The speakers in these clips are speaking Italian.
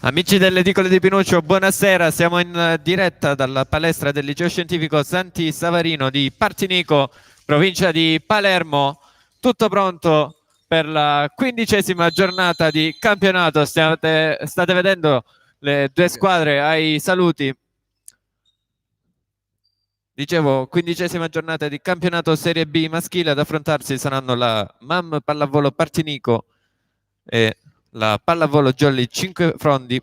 Amici dell'Edicolo di Pinuccio, buonasera. Siamo in diretta dalla palestra del Liceo Scientifico Santi Savarino di Partinico, provincia di Palermo. Tutto pronto per la 15ª giornata di campionato. State vedendo le due squadre ai saluti. Dicevo, 15ª giornata di campionato Serie B maschile. Ad affrontarsi saranno la MAM Pallavolo Partinico e la Pallavolo Jolly 5 Frondi,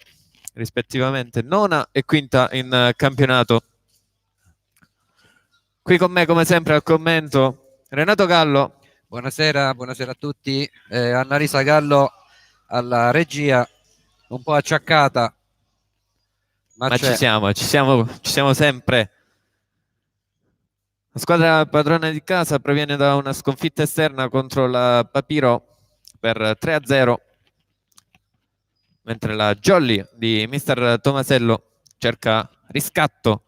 rispettivamente nona e quinta in campionato. Qui con me, come sempre, al commento Renato Gallo. Buonasera, buonasera a tutti. Annalisa Gallo alla regia, un po' acciaccata, Ma ci siamo sempre. La squadra padrona di casa proviene da una sconfitta esterna contro la Papiro per 3-0, mentre la Jolly di mister Tomasello cerca riscatto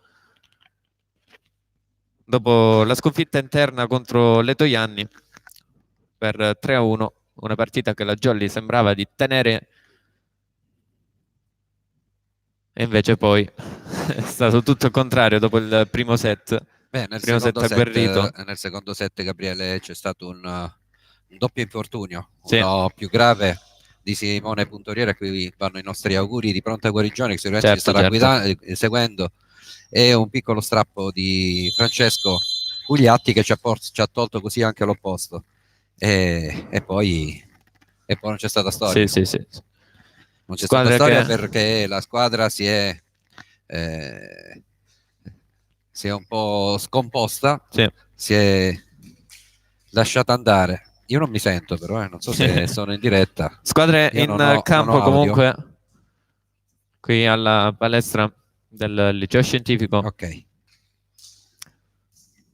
dopo la sconfitta interna contro le Toianni per 3-1, una partita che la Jolly sembrava di tenere e invece poi è stato tutto il contrario dopo il primo set. Beh, Agguerrito. nel secondo set, Gabriele, c'è stato un doppio infortunio, Sì. uno più grave di Simone Puntoriere, a cui vanno i nostri auguri di pronta guarigione, che sicuramente ci starà seguendo, e un piccolo strappo di Francesco Pugliatti che ci ha tolto così anche l'opposto. E poi non c'è stata storia. Sì. Non c'è stata storia perché la squadra si è un po' scomposta, si è lasciata andare. Io non mi sento, però non so se sono in diretta. Squadre in campo comunque qui alla palestra del Liceo Scientifico. Ok.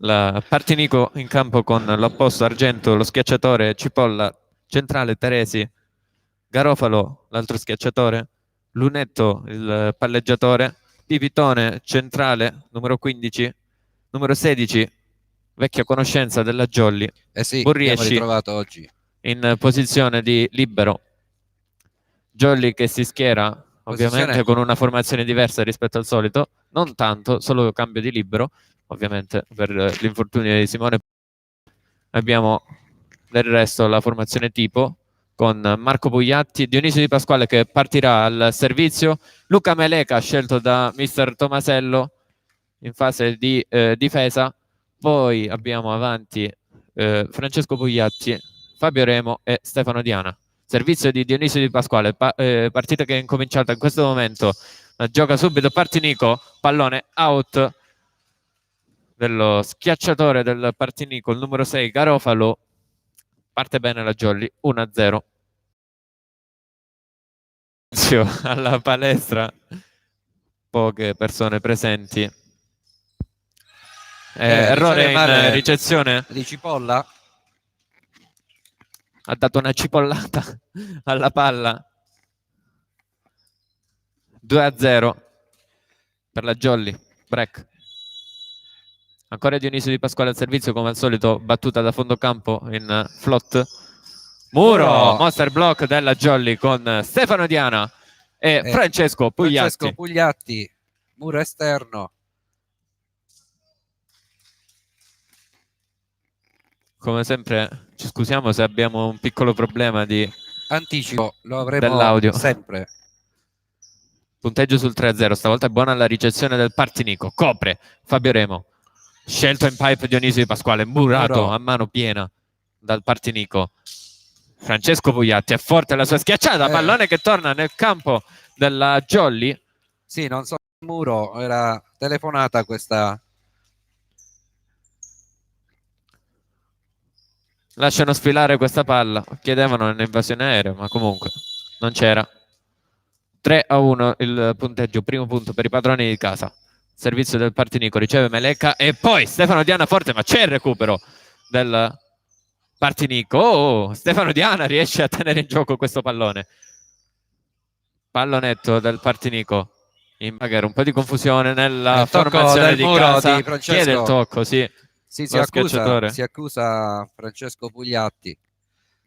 La Partinico in campo con l'opposto Argento, lo schiacciatore, Cipolla, centrale Teresi, Garofalo, l'altro schiacciatore, Lunetto, il palleggiatore, Pipitone, centrale, numero 15, numero 16, vecchia conoscenza della Jolly, Burriesci ritrovato oggi in posizione di libero. Jolly che si schiera ovviamente con una formazione diversa rispetto al solito, non tanto, solo cambio di libero, ovviamente per l'infortunio di Simone. Abbiamo del resto la formazione tipo con Marco Pugliatti, Dionisio Di Pasquale che partirà al servizio, Luca Meleca scelto da mister Tomasello in fase di difesa, poi abbiamo avanti Francesco Pugliatti, Fabio Remo e Stefano Diana. Servizio di Dionisio Di Pasquale, partita che è incominciata in questo momento, gioca subito Partinico, pallone out dello schiacciatore del Partinico, il numero 6 Garofalo. Parte bene la Jolly, 1-0. Alla palestra, poche persone presenti. Errore in ricezione di Cipolla. Ha dato una cipollata alla palla. 2-0 per la Jolly. Break. Ancora Dionisio Di Pasquale al servizio, come al solito, battuta da fondo campo in flot. Muro, monster block della Jolly con Stefano Diana e Francesco Pugliatti. Muro esterno. Come sempre ci scusiamo se abbiamo un piccolo problema di anticipo, lo avremo dell'audio sempre. Punteggio sul 3-0, stavolta è buona la ricezione del Partinico, copre Fabio Remo, scelto in pipe Dionisio Di Pasquale, murato a mano piena dal Partinico. Francesco Pugliatti, è forte la sua schiacciata, pallone che torna nel campo della Jolly. Sì, non so il muro, era telefonata questa. Lasciano sfilare questa palla, chiedevano un'invasione aerea, ma comunque non c'era. 3-1 il punteggio, primo punto per i padroni di casa. Servizio del Partinico, riceve Meleca e poi Stefano Diana forte, ma c'è il recupero del Partinico. Oh, Stefano Diana riesce a tenere in gioco questo pallone. Pallonetto del Partinico. In magari un po' di confusione nella formazione di casa. Di chiede il tocco, sì. Si accusa Francesco Pugliatti.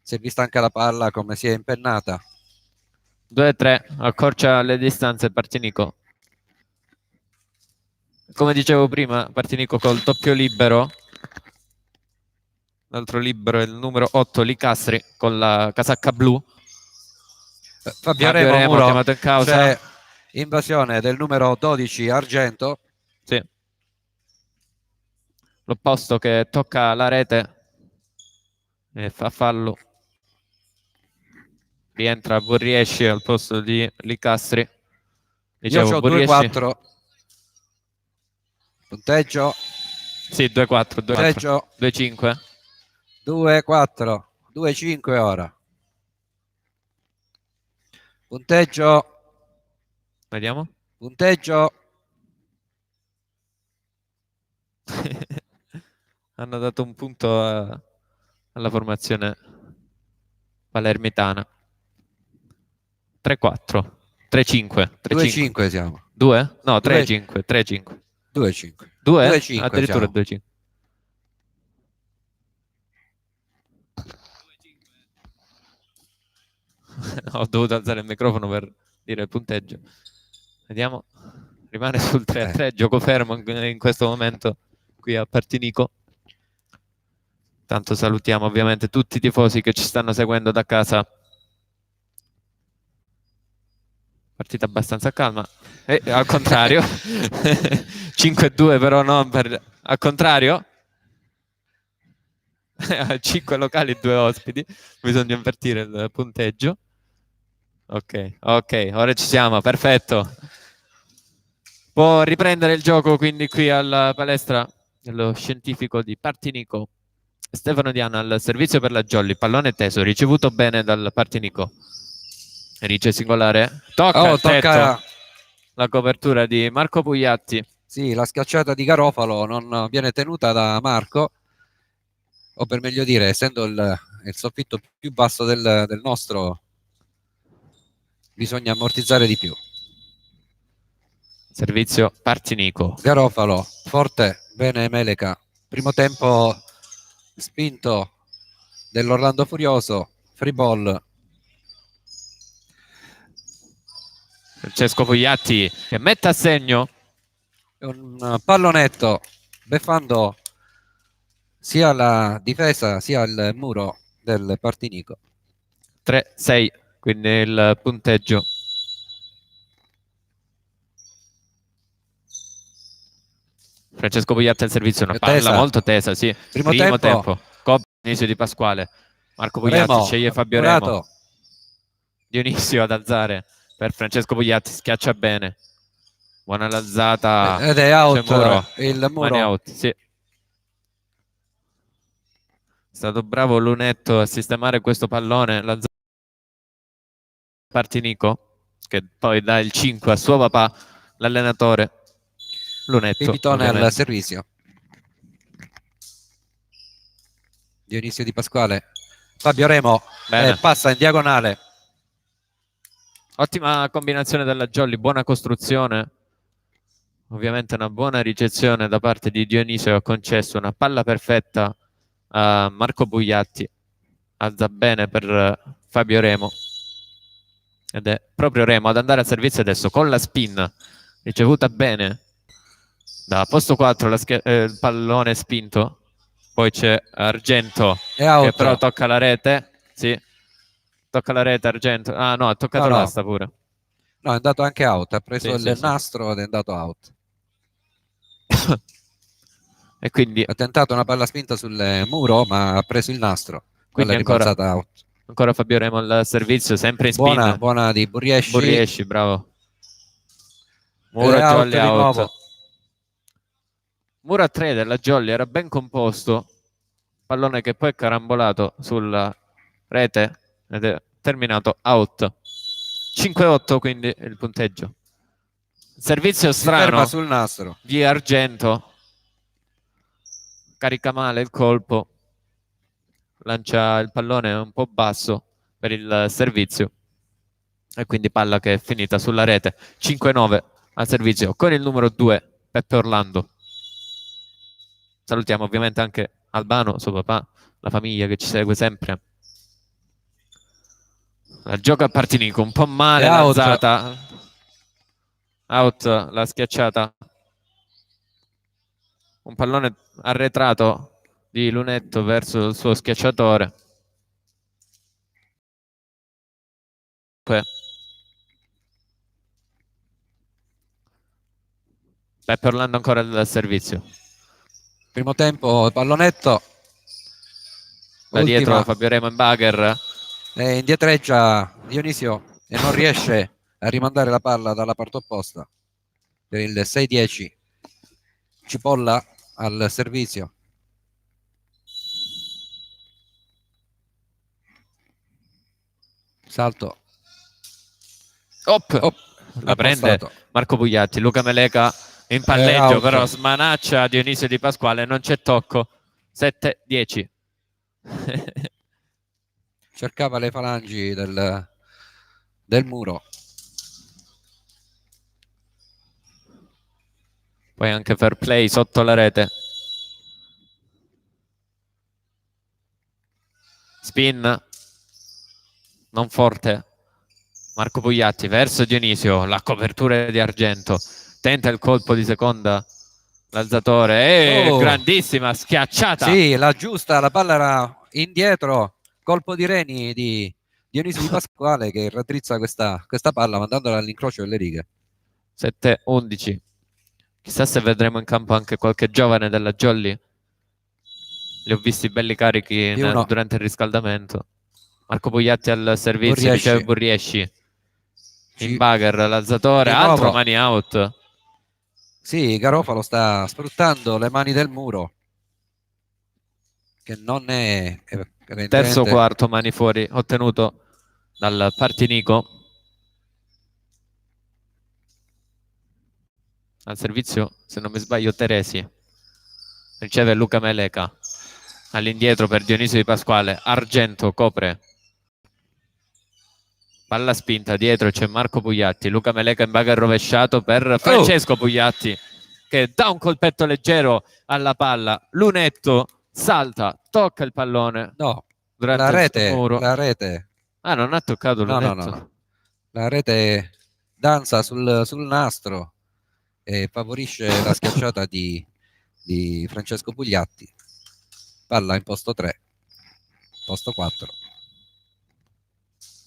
Si è vista anche la palla come si è impennata. 2-3, accorcia le distanze Partinico. Come dicevo prima, Partinico col doppio libero. L'altro libero è il numero 8, Licastri, con la casacca blu. Fabio Remo chiamato in causa. C'è invasione del numero 12, Argento. Sì. L'opposto che tocca la rete e fa fallo. Rientra Borriesci al posto di Licastri. Dicevo, io ho 2-4. Punteggio. Sì, 2-4, 2-5. 2-4, 2-5 ora. Punteggio. Vediamo. Punteggio. Hanno dato un punto alla formazione palermitana. 3-4. 3-5. 2-5 siamo. 2? No, 3-5. 3-5. 2-5. 2? Addirittura 2-5. Ho dovuto alzare il microfono per dire il punteggio. Vediamo. Rimane sul 3-3. Gioco fermo in questo momento qui a Partinico. Tanto salutiamo ovviamente tutti i tifosi che ci stanno seguendo da casa. Partita abbastanza calma. E al contrario. 5-2 però non per... Al contrario. 5 locali e 2 ospiti. Bisogna invertire il punteggio. Ok, ora ci siamo, perfetto. Può riprendere il gioco quindi qui alla palestra dello scientifico di Partinico. Stefano Diana al servizio per la Jolly, pallone teso, ricevuto bene dal Partinico. Rice singolare, tocca la copertura di Marco Pugliatti. Sì, la schiacciata di Garofalo non viene tenuta da Marco, o per meglio dire, essendo il soffitto più basso del nostro, bisogna ammortizzare di più. Servizio Partinico. Garofalo, forte, bene Meleca. Primo tempo spinto dell'Orlando Furioso, free ball. Francesco Pugliatti che mette a segno. Un pallonetto, beffando sia la difesa sia il muro del Partinico. 3-6, quindi il punteggio. Francesco Pugliatti al servizio, una palla molto tesa, sì. Primo tempo. Coppa inizio di Pasquale. Marco Pugliatti sceglie Fabio Remo. Dionisio ad alzare per Francesco Pugliatti, schiaccia bene. Buona l'alzata. Ed è out il muro. Out, sì. È stato bravo Lunetto a sistemare questo pallone. Partinico, che poi dà il 5 a suo papà, l'allenatore. Lunetto. Pipitone al servizio. Dionisio Di Pasquale. Fabio Remo passa in diagonale. Ottima combinazione della Jolly, buona costruzione. Ovviamente una buona ricezione da parte di Dionisio che ha concesso una palla perfetta a Marco Bugliatti. Alza bene per Fabio Remo. Ed è proprio Remo ad andare al servizio adesso con la spin. Ricevuta bene da posto 4 il pallone spinto. Poi c'è Argento che però tocca la rete. Sì, tocca la rete Argento. Ah no, ha toccato l'asta pure. No, è andato anche out, ha preso il nastro ed è andato out. E quindi ha tentato una palla spinta sul muro, ma ha preso il nastro. Quindi è out. Ancora Fabio Remo al servizio, sempre in spin. Buona di Borriesci. Borriesci, bravo. Muro a Jolly out. Muro a 3 della Jolly era ben composto. Pallone che poi è carambolato sulla rete ed è terminato out. 5-8 quindi il punteggio. Servizio strano sul nastro di Argento. Carica male il colpo. Lancia il pallone un po' basso per il servizio. E quindi palla che è finita sulla rete. 5-9 al servizio con il numero 2 Peppe Orlando. Salutiamo ovviamente anche Albano, suo papà, la famiglia che ci segue sempre. La gioca a Partinico, un po' male out. l'alzata. Out, la schiacciata. Un pallone arretrato di Lunetto verso il suo schiacciatore. Peppe Orlando ancora al servizio. Primo tempo, pallonetto. Da dietro Fabio Remo in bagger. Indietreggia Dionisio e non riesce a rimandare la palla dalla parte opposta. Per il 6-10. Cipolla al servizio. Salto. La prende Marco Pugliatti. Luca Meleca in palleggio, però smanaccia Dionisio Di Pasquale, non c'è tocco. 7-10. Cercava le falangi del muro. Poi anche fair play sotto la rete. Spin non forte. Marco Pugliatti verso Dionisio, la copertura di Argento, tenta il colpo di seconda, l'alzatore, grandissima schiacciata. Sì, la giusta, la palla era indietro, colpo di reni di Dionisio Di Pasquale che raddrizza questa palla mandandola all'incrocio delle righe. 7-11. Chissà se vedremo in campo anche qualche giovane della Jolly. Li ho visti belli carichi durante il riscaldamento. Marco Pugliatti al servizio, riceve Burriesci. In bagger l'alzatore, altro mani out. Sì, Garofalo sta sfruttando le mani del muro, che non è terzo quarto, mani fuori ottenuto dal Partinico. Al servizio, se non mi sbaglio, Teresi. Riceve Luca Meleca. All'indietro per Dionisio Di Pasquale. Argento copre. Palla spinta, dietro c'è Marco Pugliatti. Luca Meleca in bagger rovesciato per Francesco Pugliatti, che dà un colpetto leggero alla palla. Lunetto salta, tocca il pallone. No, la rete. Ah, non ha toccato Lunetto. No. La rete danza sul nastro e favorisce la schiacciata di Francesco Pugliatti. Palla in posto 3, posto 4.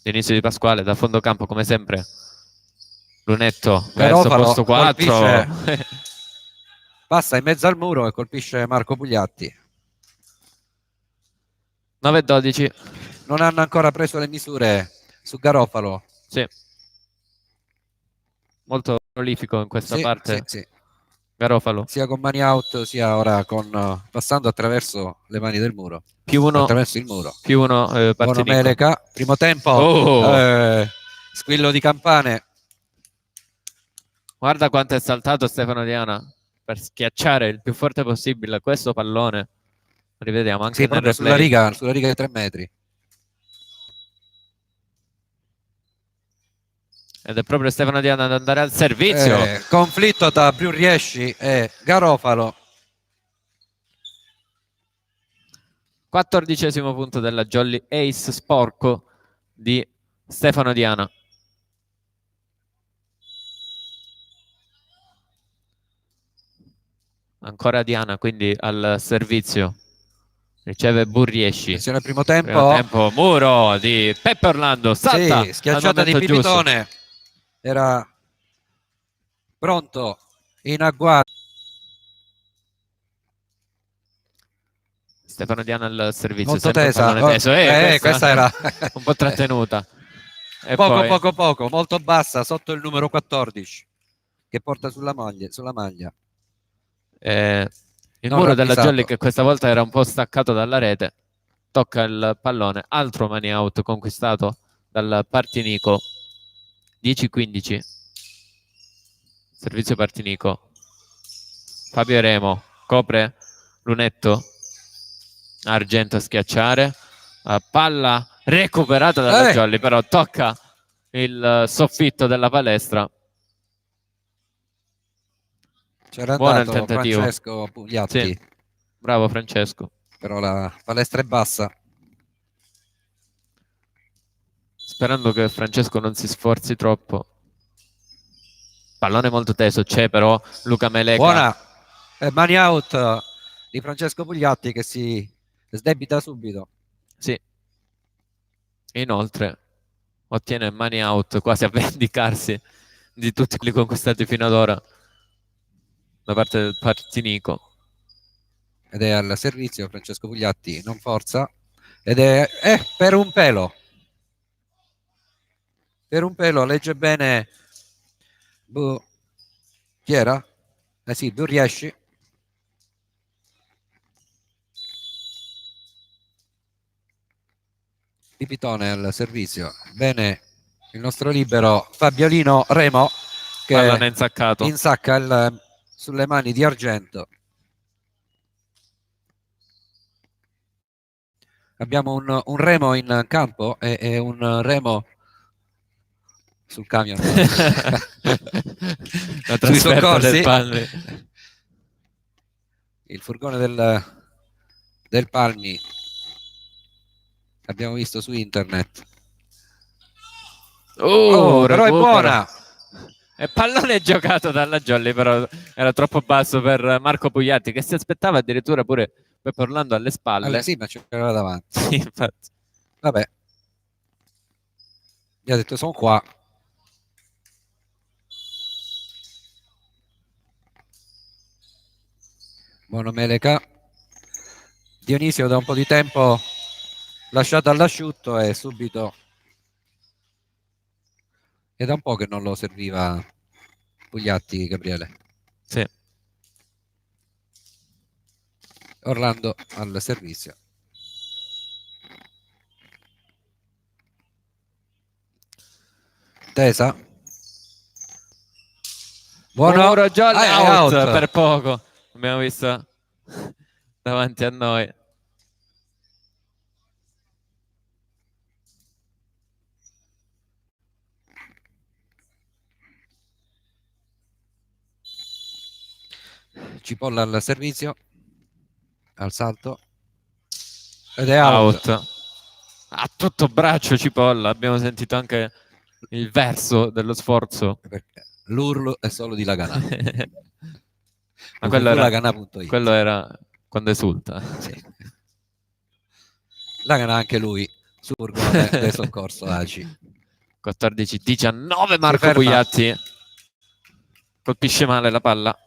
Dionisio Di Pasquale da fondo campo come sempre. Lunetto verso posto 4. Passa in mezzo al muro e colpisce Marco Pugliatti. 9-12. Non hanno ancora preso le misure su Garofalo. Sì. Molto prolifico in questa parte. Sì. Garofalo. Sia con mani out sia ora passando attraverso le mani del muro. +1 attraverso il muro. +1 Partinico. Meleca, primo tempo. Squillo di campane. Guarda quanto è saltato Stefano Diana per schiacciare il più forte possibile questo pallone. Rivediamo anche proprio sulla riga di 3 metri. Ed è proprio Stefano Diana ad andare al servizio. Conflitto tra Briuschi e Garofalo. 14° punto della Jolly, ace sporco di Stefano Diana. Ancora Diana quindi al servizio. Riceve Burriesci. Attenzione al primo tempo. Muro di Peppe Orlando. Salta. Sì, schiacciata di Pipitone. Era pronto in agguato. Stefano Diana al servizio. Molto tesa. Questa era un po' trattenuta. E poco. Molto bassa sotto il numero 14 che porta sulla maglia. Il muro della Jolly che questa volta era un po' staccato dalla rete. Tocca il pallone. Altro mani out conquistato dal Partinico. 10-15. Servizio Partinico. Fabio Remo copre Lunetto. Argento a schiacciare. Palla recuperata dalla Jolly, però tocca il soffitto della palestra. C'era buono il tentativo. Francesco Pugliatti. Sì. Bravo Francesco. Però la palestra è bassa. Sperando che Francesco non si sforzi troppo. Pallone molto teso, c'è però Luca Meleca. Buona, mani out di Francesco Pugliatti che si sdebita subito. Sì. Inoltre ottiene mani out quasi a vendicarsi di tutti quelli conquistati fino ad ora da parte del Partinico. Ed è al servizio Francesco Pugliatti, non forza, ed è per un pelo. Per un pelo, legge bene chi era? Sì, Burriesci. Pipitone al servizio. Bene il nostro libero Fabiolino Remo che insacca sulle mani di Argento. Abbiamo un Remo in campo e un Remo sul camion. La trasferta del Palmi. Il furgone del Palmi abbiamo visto su internet. Però è buona. E pallone giocato dalla Jolly, però era troppo basso per Marco Pugliatti, che si aspettava addirittura pure Peppe Orlando alle spalle. Sì, ma c'era davanti. Sì, infatti. Vabbè. Mi ha detto sono qua. Buono Meleca. Dionisio da un po' di tempo lasciato all'asciutto e subito. È da un po' che non lo serviva Pugliatti, Gabriele. Sì. Orlando al servizio. Tesa. Buono Jolly, out per poco. Abbiamo visto davanti a noi. Cipolla al servizio, al salto ed è out. A tutto braccio Cipolla, abbiamo sentito anche il verso dello sforzo. L'urlo è solo di Laganà. Ma quello era quando esulta. Sì. Laganà anche lui sul furgone del soccorso ACI. 14-19 Marco Pugliatti colpisce male la palla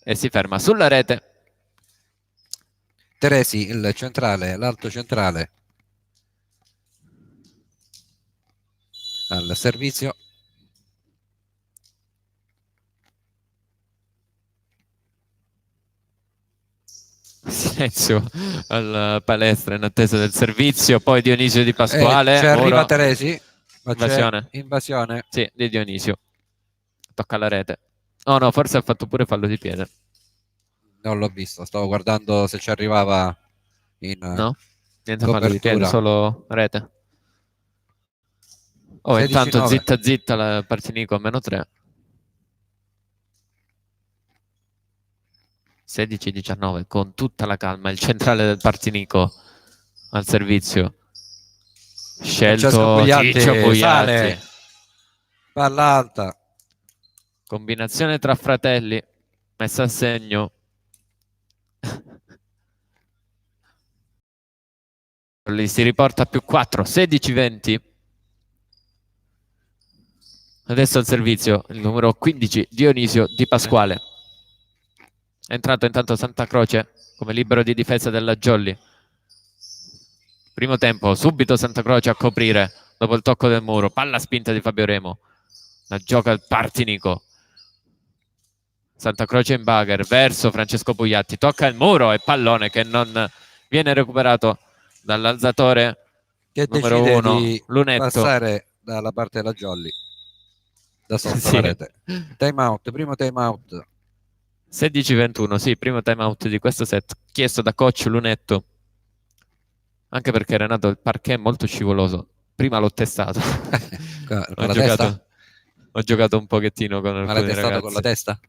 e si ferma sulla rete. Teresi, il centrale, l'alto centrale al servizio. Silenzio alla palestra in attesa del servizio, poi Dionisio Di Pasquale. Arriva Teresi. Invasione. Sì, di Dionisio. Tocca la rete. Oh no, forse ha fatto pure fallo di piede. Non l'ho visto, stavo guardando se ci arrivava in no, niente fallo di piede, solo rete. Oh, intanto zitta la Partinico a -3. 16-19 con tutta la calma, il centrale del Partinico al servizio, scelto Ciccio Pugliatti. Palla alta, combinazione tra fratelli, messa a segno. Lì si riporta a +4, 16-20. Adesso al servizio il numero 15 Dionisio Di Pasquale. È entrato intanto Santa Croce come libero di difesa della Jolly. Primo tempo, subito Santa Croce a coprire dopo il tocco del muro. Palla spinta di Fabio Remo. La gioca il Partinico. Santa Croce in bagger verso Francesco Pugliatti. Tocca il muro e pallone che non viene recuperato dall'alzatore numero 1, Lunetto. Passare dalla parte della Jolly. Da sotto la rete. Time out, primo time out. 16-21, sì, primo time out di questo set, chiesto da coach Lunetto, anche perché Renato il parquet è molto scivoloso, prima l'ho testato. Ho giocato un pochettino con alcuni ragazzi. Ma l'hai testato con la testa?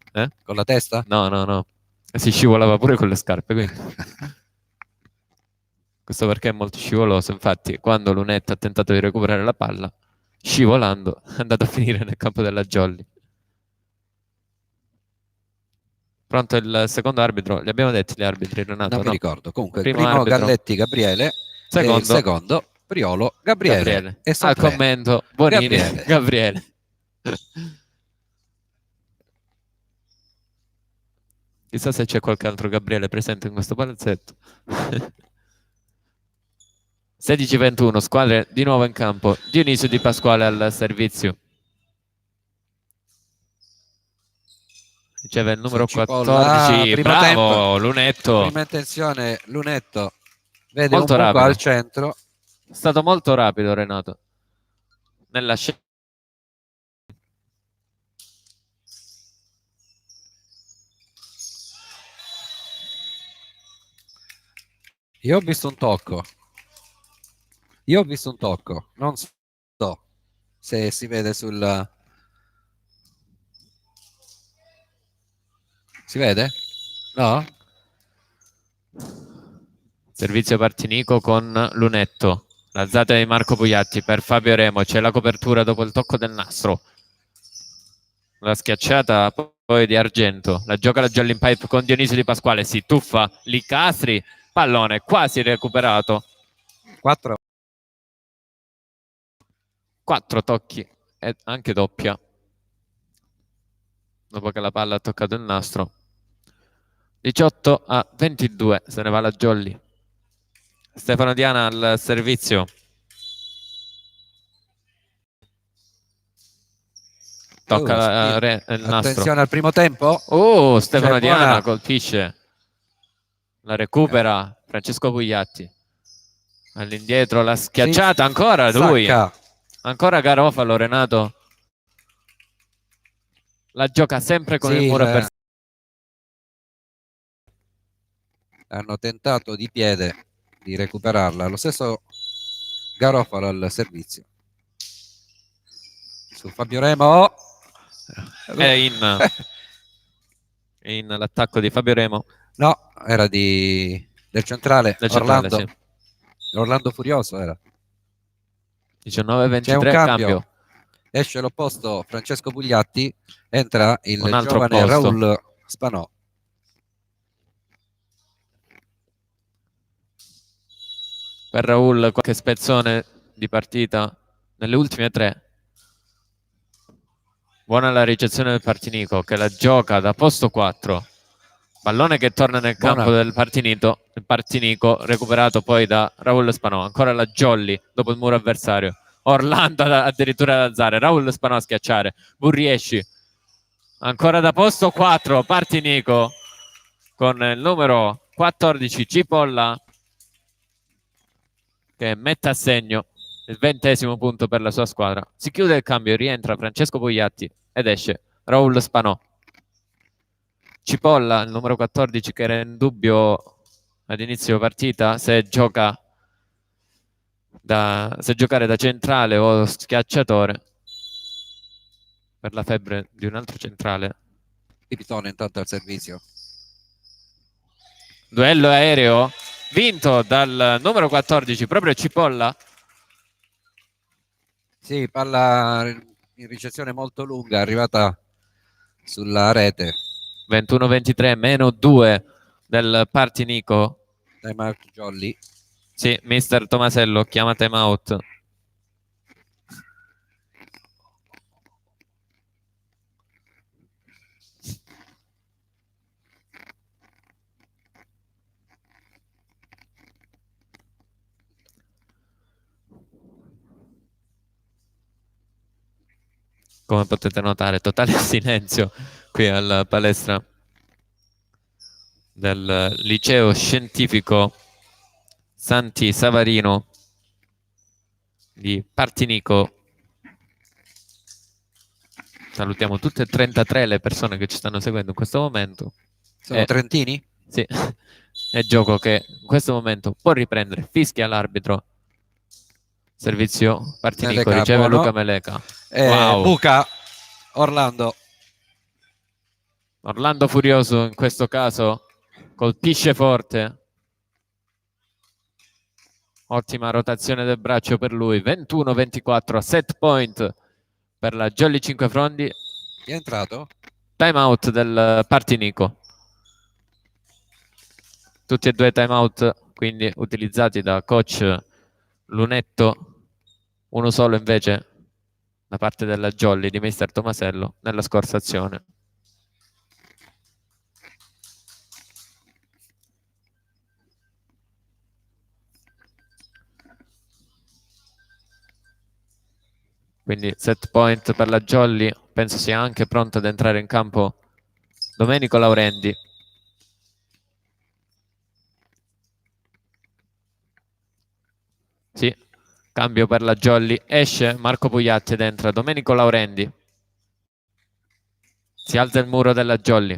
Con la testa? No, si scivolava pure con le scarpe, quindi. Questo perché è molto scivoloso. Infatti, quando Lunetta ha tentato di recuperare la palla, scivolando, è andato a finire nel campo della Jolly. Pronto il secondo arbitro? Li abbiamo detti gli arbitri, Renato? Non mi ricordo. Comunque, Primo primo arbitro. Galletti Gabriele, secondo, e il secondo Priolo Gabriele. E al commento Bonini Gabriele. Chissà se c'è qualche altro Gabriele presente in questo palazzetto. 16-21, squadre di nuovo in campo. Dionisio Di Pasquale al servizio. Riceve il numero 14. Bravo, tempo. Lunetto. Prima intenzione, Lunetto. Vede molto un buco rapido al centro. È stato molto rapido Renato nella scelta. Io ho visto un tocco. Non so se si vede sul... Si vede? No? Servizio Partinico con Lunetto. L'alzata di Marco Pugliatti per Fabio Remo. C'è la copertura dopo il tocco del nastro. La schiacciata poi di Argento. La gioca la Jolly in pipe con Dionisio Di Pasquale. Si tuffa Licastri. Pallone quasi recuperato. 4 tocchi e anche doppia. Dopo che la palla ha toccato il nastro. 18-22. Se ne va la Jolly. Stefano Diana al servizio. Tocca il nastro. Attenzione al primo tempo. Stefano Diana colpisce. La recupera Francesco Pugliatti. All'indietro la schiacciata. Ancora lui. Ancora Garofalo, Renato. La gioca sempre con il muro avversario. Hanno tentato di piede di recuperarla. Lo stesso Garofalo al servizio. Su Fabio Remo. È in l'attacco di Fabio Remo. No, era del centrale. Orlando. Sì. Orlando Furioso era. 19-23 cambio. Esce l'opposto Francesco Pugliatti, entra il giovane posto. Raul Spanò. Per Raul qualche spezzone di partita nelle ultime 3. Buona la ricezione del Partinico che la gioca da posto 4. Pallone che torna nel campo del Partinico, recuperato poi da Raul Spanò. Ancora la Jolly dopo il muro avversario. Orlando addirittura ad alzare. Raul Spanò a schiacciare. Burriesci. Ancora da posto 4. Partinico con il numero 14 Cipolla che mette a segno il 20° punto per la sua squadra. Si chiude il cambio, rientra Francesco Pugliatti ed esce Raul Spanò. Cipolla, il numero 14, che era in dubbio ad inizio partita se giocare da centrale o schiacciatore, per la febbre di un altro centrale. Pipitone intanto al servizio. Duello aereo vinto dal numero 14, proprio Cipolla. Sì, palla in ricezione molto lunga, arrivata sulla rete. 21-23, meno 2 del Partinico. Time out Jolly. Sì, mister Tomasello chiama time out. Come potete notare, totale silenzio qui alla palestra del liceo scientifico Santi Savarino di Partinico. Salutiamo tutte e 33 le persone che ci stanno seguendo in questo momento. Sono trentini? Sì, è gioco che in questo momento può riprendere. Fischia l'arbitro. Servizio Partinico, Meleca, riceve buono. Luca Meleca. Buca Orlando furioso in questo caso, colpisce forte. Ottima rotazione del braccio per lui. 21-24, set point per la Jolly Cinquefrondi. È entrato? Time out del Partinico. Tutti e due time out quindi utilizzati da coach Lunetto, uno solo invece da parte della Jolly di mister Tomasello nella scorsa azione. Quindi set point per la Jolly, penso sia anche pronto ad entrare in campo Domenico Laurendi. Sì, cambio per la Jolly, esce Marco Pugliatti ed entra Domenico Laurendi. Si alza il muro della Jolly.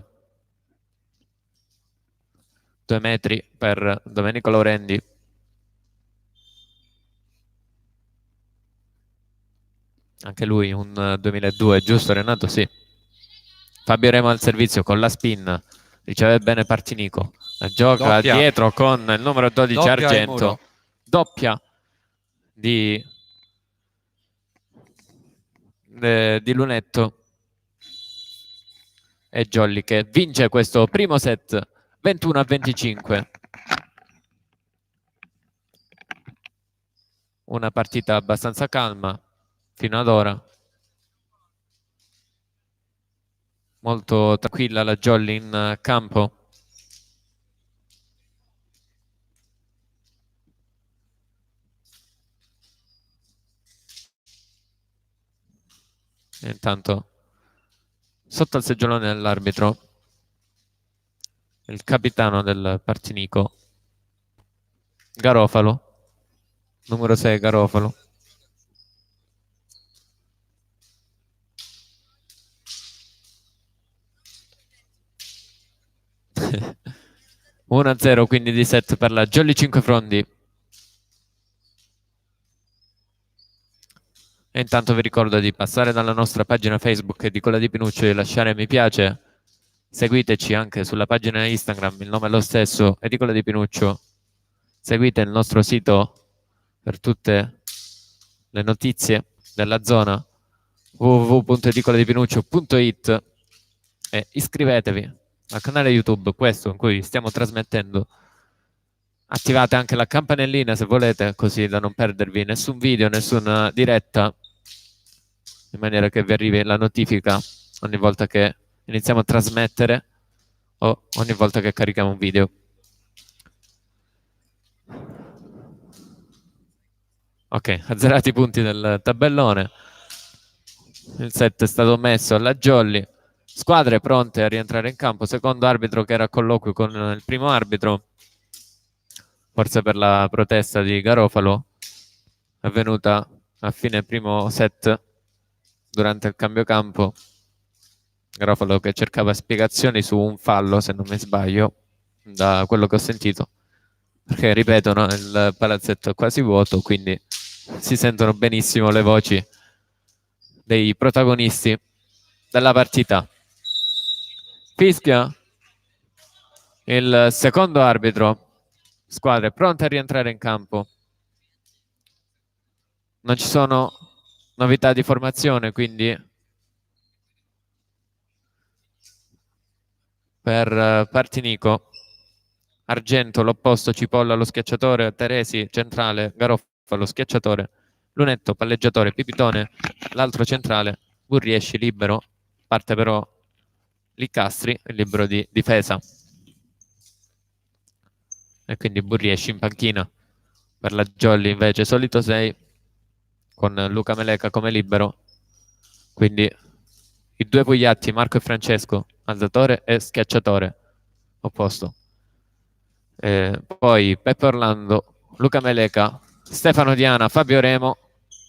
2 metri per Domenico Laurendi. Anche lui un 2002, giusto Renato? Sì. Fabio Remo al servizio con la spin. Riceve bene Partinico. La gioca Doppia. dietro con il numero 12 Doppia Argento. Doppia di Lunetto. E Jolly che vince questo primo set 21-25. Una partita abbastanza calma fino ad ora. Molto tranquilla la Jolly in campo. E intanto sotto al seggiolone dell'arbitro il capitano del Partinico, Garofalo, numero 6 Garofalo. (1-0) quindi di set per la Jolly Cinquefrondi. E intanto vi ricordo di passare dalla nostra pagina Facebook Edicola di Pinuccio e di lasciare mi piace. Seguiteci anche sulla pagina Instagram, il nome è lo stesso, Edicola di Pinuccio. Seguite il nostro sito per tutte le notizie della zona, www.edicoladipinuccio.it, e iscrivetevi al canale YouTube, questo in cui stiamo trasmettendo. Attivate anche la campanellina se volete, così da non perdervi nessun video, nessuna diretta, in maniera che vi arrivi la notifica ogni volta che iniziamo a trasmettere o ogni volta che carichiamo un video. Ok, azzerati i punti del tabellone. Il set è stato messo alla Jolly. Squadre pronte a rientrare in campo. Secondo arbitro che era a colloquio con il primo arbitro, forse per la protesta di Garofalo, è avvenuta a fine primo set durante il cambio campo. Garofalo che cercava spiegazioni su un fallo, se non mi sbaglio, da quello che ho sentito, perché ripeto, no, il palazzetto è quasi vuoto, quindi si sentono benissimo le voci dei protagonisti della partita. Fischia il secondo arbitro. Squadre pronte a rientrare in campo. Non ci sono novità di formazione, quindi per Partinico, Argento l'opposto, Cipolla lo schiacciatore, Teresi centrale, Garofalo schiacciatore, Lunetto palleggiatore, Pipitone l'altro centrale, Burriesci libero, parte però Licastri, il libero di difesa, e quindi Burriesci in panchina. Per la Jolly invece solito 6 con Luca Meleca come libero, quindi i due Pugliatti, Marco e Francesco, alzatore e schiacciatore opposto. Poi Peppe Orlando, Luca Meleca, Stefano Diana, Fabio Remo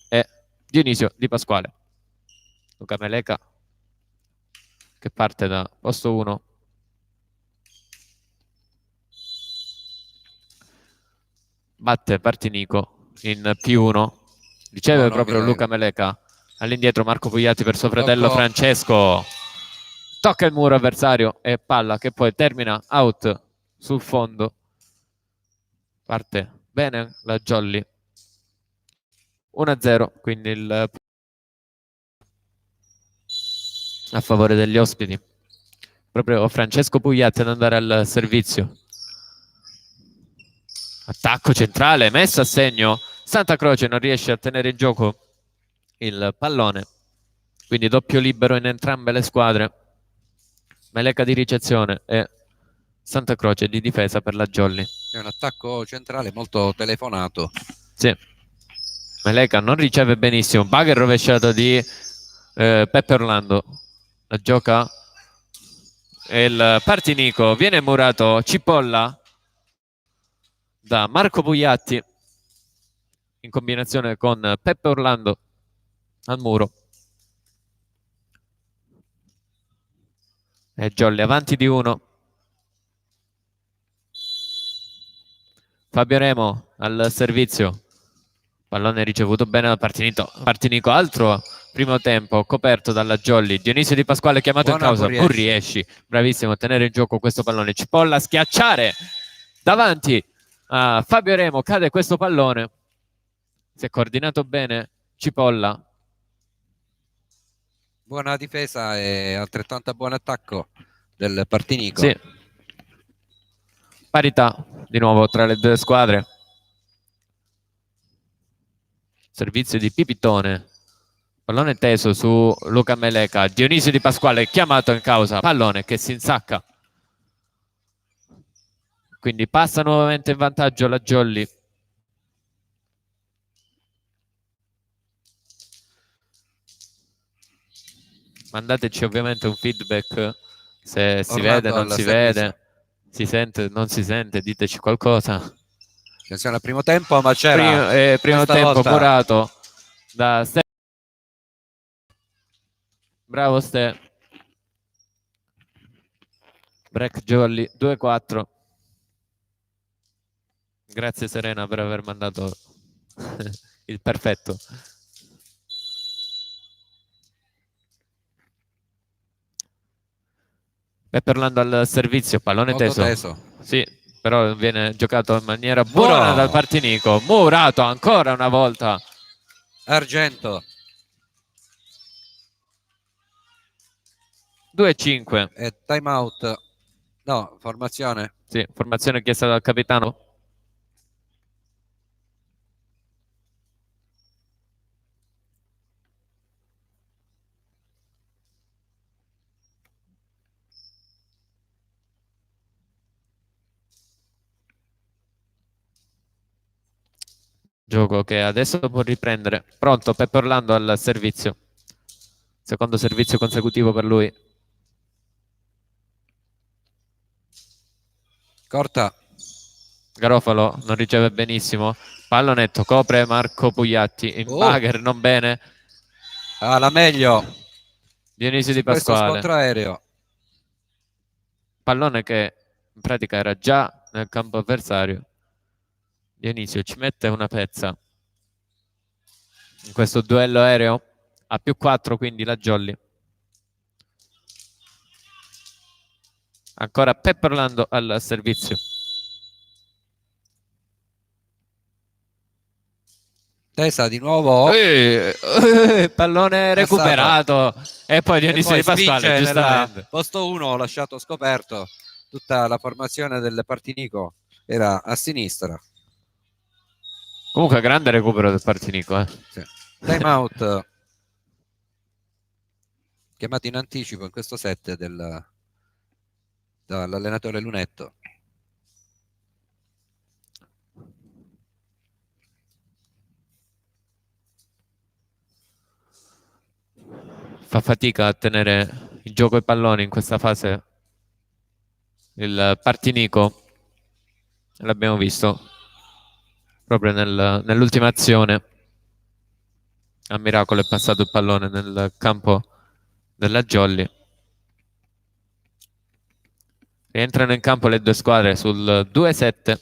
e Dionisio Di Pasquale. Luca Meleca che parte da posto 1. Batte Partinico in P1. Riceve proprio Luca Meleca. All'indietro Marco Pugliatti per suo fratello Francesco. Tocca il muro avversario e palla che poi termina out sul fondo. Parte bene la Jolly. 1-0, quindi a favore degli ospiti. Proprio Francesco Pugliatti ad andare al servizio. Attacco centrale, messo a segno. Santa Croce non riesce a tenere in gioco il pallone. Quindi doppio libero in entrambe le squadre. Meleca di ricezione e Santa Croce di difesa per la Jolly. È un attacco centrale molto telefonato. Sì. Meleca non riceve benissimo. Bugger rovesciato di Peppe Orlando. La gioca il Partinico. Viene murato Cipolla da Marco Pugliatti in combinazione con Peppe Orlando al muro. E Jolly avanti di 1. Fabio Remo al servizio. Pallone ricevuto bene da Partinico. Altro primo tempo coperto dalla Jolly. Dionisio Di Pasquale chiamato in causa. Burriesci, bravissimo a tenere in gioco questo pallone. Cipolla a schiacciare davanti a Fabio Remo. Cade questo pallone. Si è coordinato bene Cipolla. Buona difesa e altrettanto buon attacco del Partinico. Sì. Parità di nuovo tra le due squadre. Servizio di Pipitone. Pallone teso su Luca Meleca. Dionisio Di Pasquale chiamato in causa. Pallone che si insacca. Quindi passa nuovamente in vantaggio la Jolly. Mandateci ovviamente un feedback se si vede, non si vede, si sente, non si sente, diteci qualcosa. Attenzione al primo tempo, ma c'era primo tempo volta murato da Ste. Bravo Ste. Break Jolly 2-4. Grazie Serena per aver mandato il perfetto. Peppe Orlando al servizio, pallone teso. Sì, però viene giocato in maniera buona dal Partinico. Murato ancora una volta. Argento. 2-5. E time out. No, formazione. Sì, formazione chiesta dal capitano. Gioco che adesso può riprendere. Pronto, Peppe Orlando al servizio. Secondo servizio consecutivo per lui. Corta. Garofalo non riceve benissimo. Pallonetto, copre Marco Pugliatti. In bugger, non bene. La meglio. Dionisio Di Pasquale. Scontro aereo. Pallone che in pratica era già nel campo avversario. Dionisio ci mette una pezza in questo duello aereo a +4, quindi la Jolly. Ancora Peppe Orlando al servizio. Tesa di nuovo. Pallone recuperato. E poi Dionisio Di Pasquale, giustamente. Posto 1 lasciato scoperto. Tutta la formazione del Partinico era a sinistra. Comunque grande recupero del Partinico. Sì. Time out. Chiamato in anticipo in questo set dall'allenatore Lunetto. Fa fatica a tenere il gioco ai palloni in questa fase il Partinico. L'abbiamo visto proprio nell'ultima azione. A miracolo è passato il pallone nel campo della Jolly. Rientrano in campo le due squadre sul 2-7.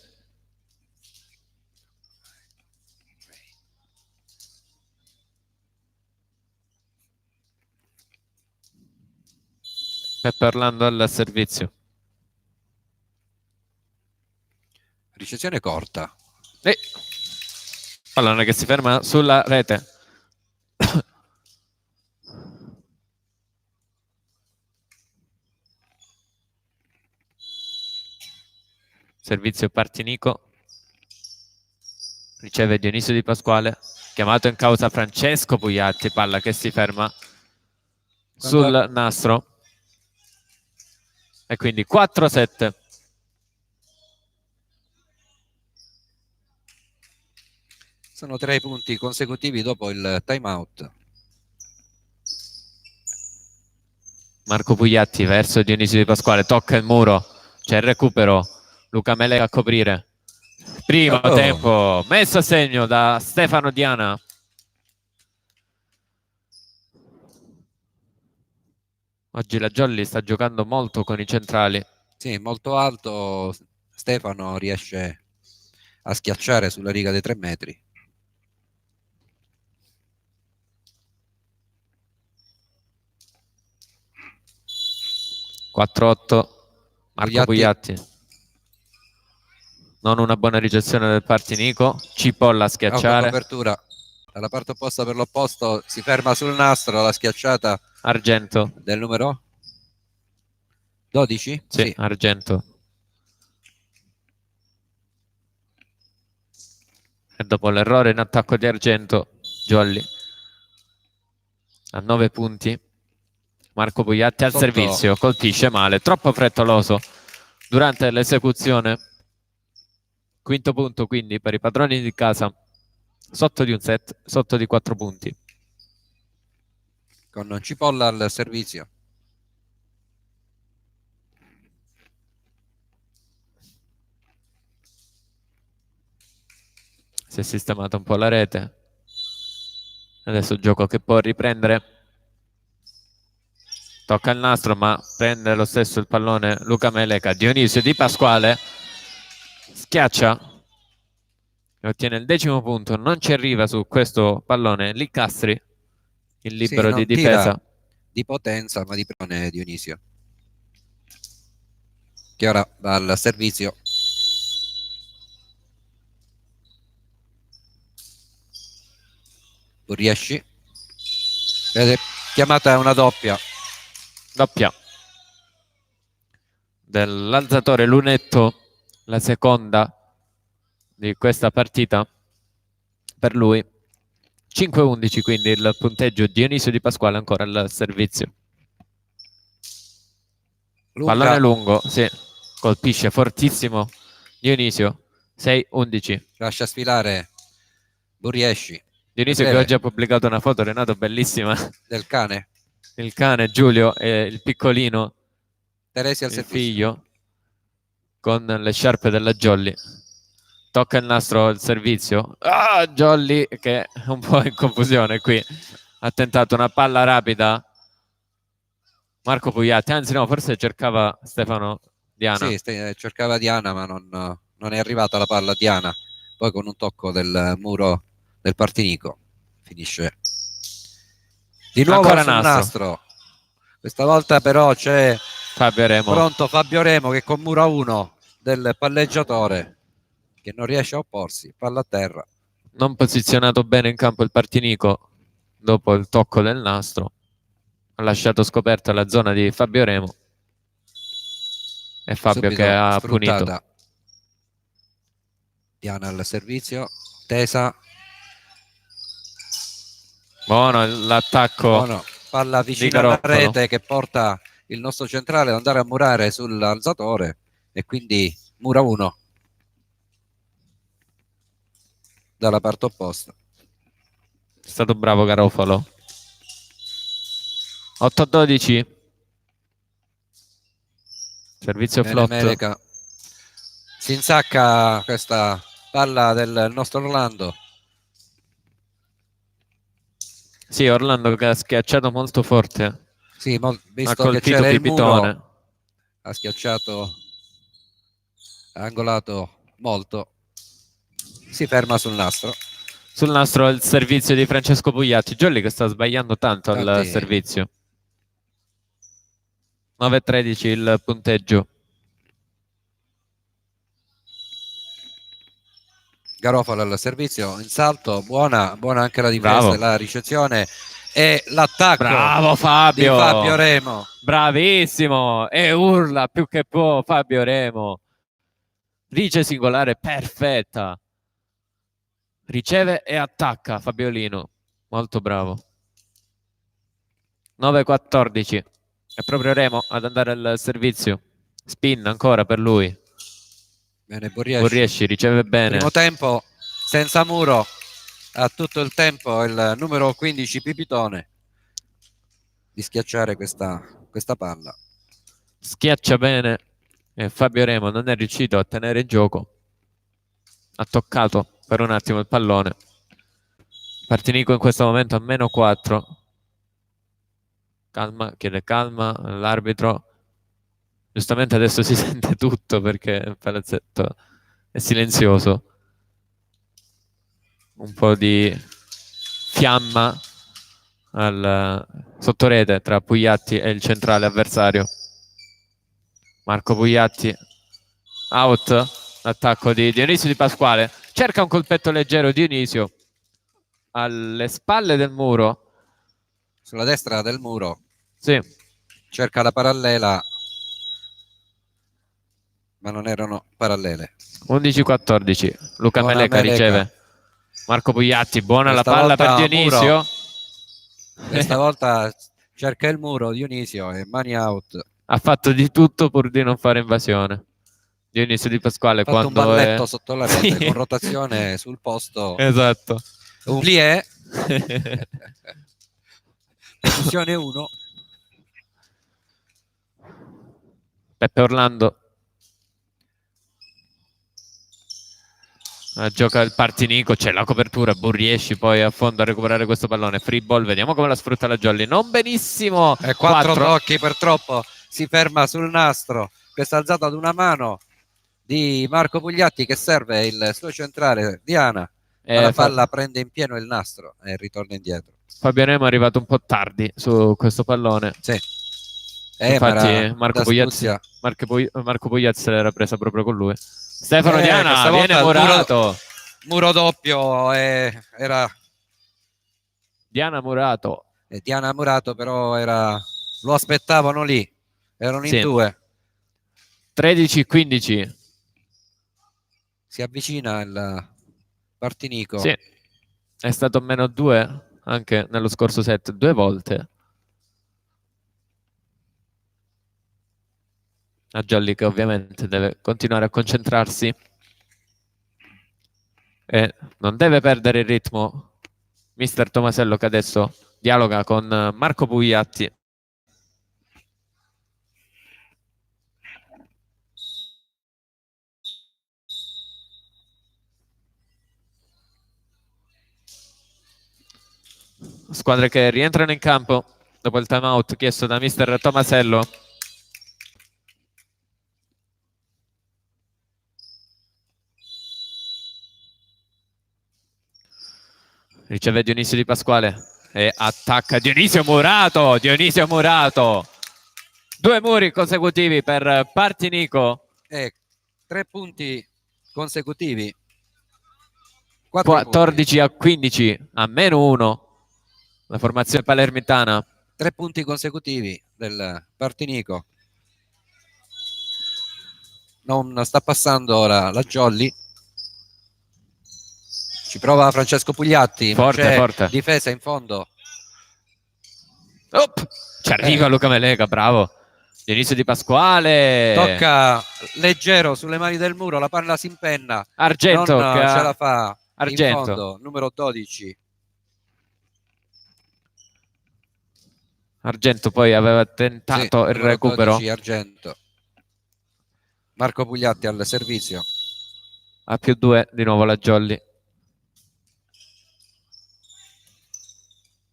Peppe Orlando al servizio. Ricezione corta. Pallone che si ferma sulla rete. Servizio Partinico. Riceve Dionisio Di Pasquale. Chiamato in causa Francesco Pugliatti. Palla che si ferma sul nastro. E quindi 4-7. Sono 3 punti consecutivi dopo il timeout. Marco Pugliatti verso Dionisio Di Pasquale. Tocca il muro. C'è il recupero. Luca Mele a coprire. Primo tempo messo a segno da Stefano Diana. Oggi la Jolly sta giocando molto con i centrali. Sì, molto alto. Stefano riesce a schiacciare sulla riga dei 3 metri. (4-8) Marco Pugliatti. Non una buona ricezione del Partinico. Cipolla a schiacciare. Copertura dalla parte opposta per l'opposto, si ferma sul nastro la schiacciata Argento del numero 12? Sì. Argento. E dopo l'errore in attacco di Argento, Jolly a 9 punti. Marco Pugliatti al servizio, colpisce male, troppo frettoloso durante l'esecuzione. Quinto punto quindi per i padroni di casa, sotto di un set, sotto di 4 punti. Con Cipolla al servizio. Si è sistemata un po' la rete. Adesso gioco che può riprendere. Tocca il nastro, ma prende lo stesso il pallone Luca Meleca. Dionisio Di Pasquale schiaccia e ottiene il 10° punto. Non ci arriva su questo pallone Licastri, il libero di difesa. Di potenza, ma di pressione Dionisio, che ora va al servizio. Riesci? Chiamata una doppia dell'alzatore Lunetto, la seconda di questa partita per lui. 5-11 quindi il punteggio. Dionisio Di Pasquale ancora al servizio. Pallone lungo, sì, colpisce fortissimo Dionisio. 6-11. Lascia sfilare Buriesci. Dionisio che oggi ha pubblicato una foto, Renato, bellissima del cane. Il cane Giulio e il piccolino Teresi al servizio, figlio, con le sciarpe della Jolly. Tocca il nastro al servizio. Jolly che è un po' in confusione qui. Ha tentato una palla rapida Marco Pugliatti, anzi no, forse cercava Stefano Diana. Sì, cercava Diana, ma non è arrivata la palla a Diana. Poi con un tocco del muro del Partinico finisce di nuovo sul nastro. Questa volta però c'è pronto Fabio Remo che con muro 1 del palleggiatore che non riesce a opporsi, palla a terra. Non posizionato bene in campo il Partinico dopo il tocco del nastro. Ha lasciato scoperta la zona di Fabio Remo. E Fabio subito che ha punito. Diana al servizio, tesa. Buono l'attacco. Buono. Palla vicina alla rete che porta il nostro centrale ad andare a murare sull'alzatore e quindi mura 1 dalla parte opposta. È stato bravo Garofalo. 8-12. Servizio flot. Si insacca questa palla del nostro Orlando. Sì, Orlando che ha schiacciato molto forte. Sì, visto che c'era il muro, ha schiacciato, ha angolato molto. Si ferma sul nastro. Sul nastro il servizio di Francesco Pugliatti. Jolly che sta sbagliando tanto al servizio. 9-13 il punteggio. Garofalo al servizio, in salto, buona anche la difesa e la ricezione e l'attacco. Bravo Fabio! Di Fabio Remo. Bravissimo! E urla più che può Fabio Remo. Rice singolare perfetta. Riceve e attacca Fabiolino. Molto bravo. 9-14. È proprio Remo ad andare al servizio. Spin ancora per lui. Bene, Borriesci riceve bene. Primo tempo senza muro. Ha tutto il tempo il numero 15 Pipitone di schiacciare questa palla. Schiaccia bene e Fabio Remo non è riuscito a tenere in gioco. Ha toccato per un attimo il pallone. Partinico in questo momento a -4. Calma, chiede calma l'arbitro. Giustamente adesso si sente tutto perché il palazzetto è silenzioso. Un po' di fiamma al sottorete tra Pugliatti e il centrale avversario. Marco Pugliatti out, attacco di Dionisio Di Pasquale, cerca un colpetto leggero Dionisio alle spalle del muro, sulla destra del muro, sì, cerca la parallela ma non erano parallele. 11-14, Luca Meleca riceve, Marco Pugliatti, buona la palla per Dionisio muro. Questa volta cerca il muro Dionisio e mani out. Ha fatto di tutto pur di non fare invasione Dionisio Di Pasquale, ha fatto quando un balletto sotto la rete, sì, con rotazione sul posto, esatto, un plié. Posizione 1. Peppe Orlando gioca il Partinico, c'è la copertura, Borriesci poi a fondo a recuperare questo pallone, free ball, vediamo come la sfrutta la Jolly, non benissimo, 4 tocchi per troppo, si ferma sul nastro, questa alzata ad una mano di Marco Pugliatti che serve il suo centrale Diana, ma la palla prende in pieno il nastro e ritorna indietro. Fabio Remo è arrivato un po' tardi su questo pallone, sì. Infatti Marco Pugliatti se l'era presa proprio con lui. Stefano Diana viene Murato, muro doppio, era Diana Murato, Diana Murato, però lo aspettavano lì, erano in due. 13-15, si avvicina il Partinico. Sì, è stato -2 anche nello scorso set 2 volte. La Jolly che ovviamente deve continuare a concentrarsi e non deve perdere il ritmo mister Tomasello, che adesso dialoga con Marco Pugliatti. Squadre che rientrano in campo dopo il time out chiesto da mister Tomasello. Riceve Dionisio Di Pasquale e attacca Dionisio Murato. 2 muri consecutivi per Partinico. 3 punti consecutivi. 14-15 a -1 la formazione palermitana. 3 punti consecutivi del Partinico. Non sta passando ora la Jolly. Ci prova Francesco Pugliatti, forte. Difesa in fondo. Ci arriva Luca Meleca, bravo. Dionisio Di Pasquale. Tocca leggero sulle mani del muro, la palla si impenna. Argento non ce la fa. Argento. In fondo, numero 12. Argento poi aveva tentato il recupero. 12, Argento. Marco Pugliatti al servizio. A +2 di nuovo la Jolly.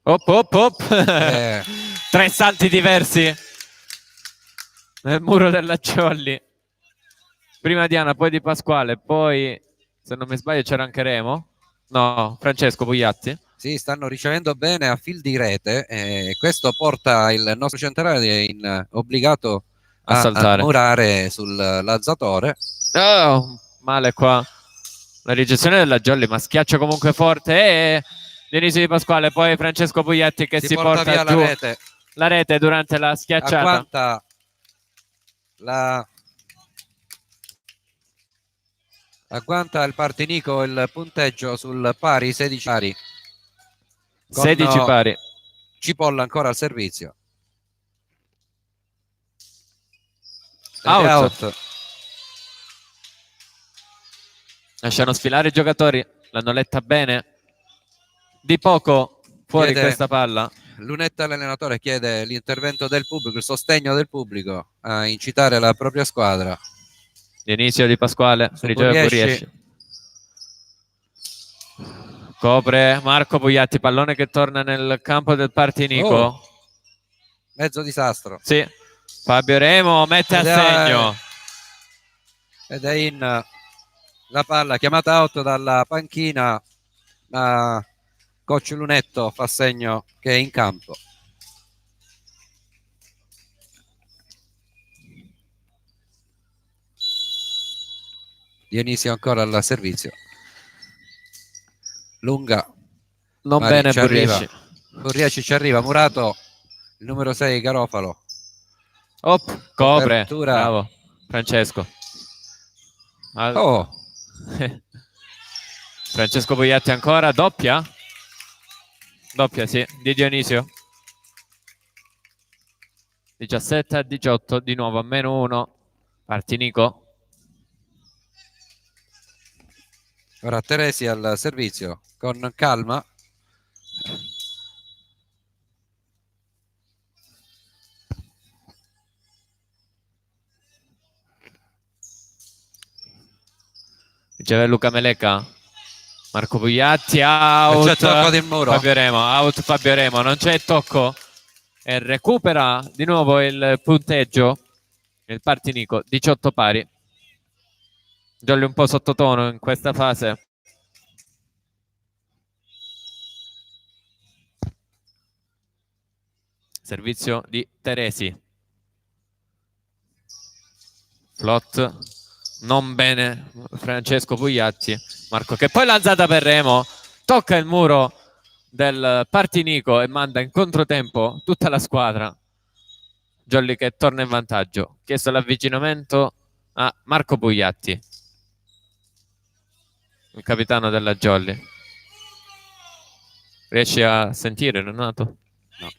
Op. 3 salti diversi nel muro della Jolly. Prima Diana, poi Di Pasquale, poi se non mi sbaglio c'era anche Remo. No, Francesco Pugliatti. Sì, stanno ricevendo bene a fil di rete e questo porta il nostro centrale obbligato a saltare, murare sull'alzatore. Oh, male qua. La ricezione della Jolly, ma schiaccia comunque forte e Dionisio Di Pasquale, poi Francesco Puglietti che si porta via giù la rete durante la schiacciata. Agguanta il Partinico il punteggio sul pari, 16 pari. 16 pari. Cipolla ancora al servizio. Out. Lasciano sfilare i giocatori, l'hanno letta bene. Di poco fuori questa palla. Lunetta, l'allenatore, chiede l'intervento del pubblico, il sostegno del pubblico a incitare la propria squadra. Dionisio Di Pasquale riceve Buriesci. Copre Marco Pugliatti, pallone che torna nel campo del Partinico. Mezzo disastro. Sì, Fabio Remo mette a segno. Ed è in la palla, chiamata out dalla panchina. Coach Lunetto fa segno che è in campo. Dionisio ancora al servizio. Lunga. Non bene Buriesci. Buriesci ci arriva. Murato, il numero 6 Garofalo. Copre. Bravo Francesco. Francesco Pugliatti ancora, doppia? Doppia, sì, di Dionisio. 17-18, di nuovo a -1. Partinico. Ora Teresi al servizio, con calma. Riceve Luca Meleca. Marco Pugliatti, out. C'è tocco del muro. Fabio Remo, out Fabio Remo, non c'è tocco. E recupera di nuovo il punteggio. Il Partinico, 18 pari. Jolly un po' sottotono in questa fase. Servizio di Teresi. Flot. Non bene Francesco Pugliatti. Marco che poi l'alzata per Remo. Tocca il muro del Partinico e manda in controtempo tutta la squadra. Jolly che torna in vantaggio. Chiesto l'avvicinamento a Marco Pugliatti, il capitano della Jolly. Riesci a sentire, Renato? No.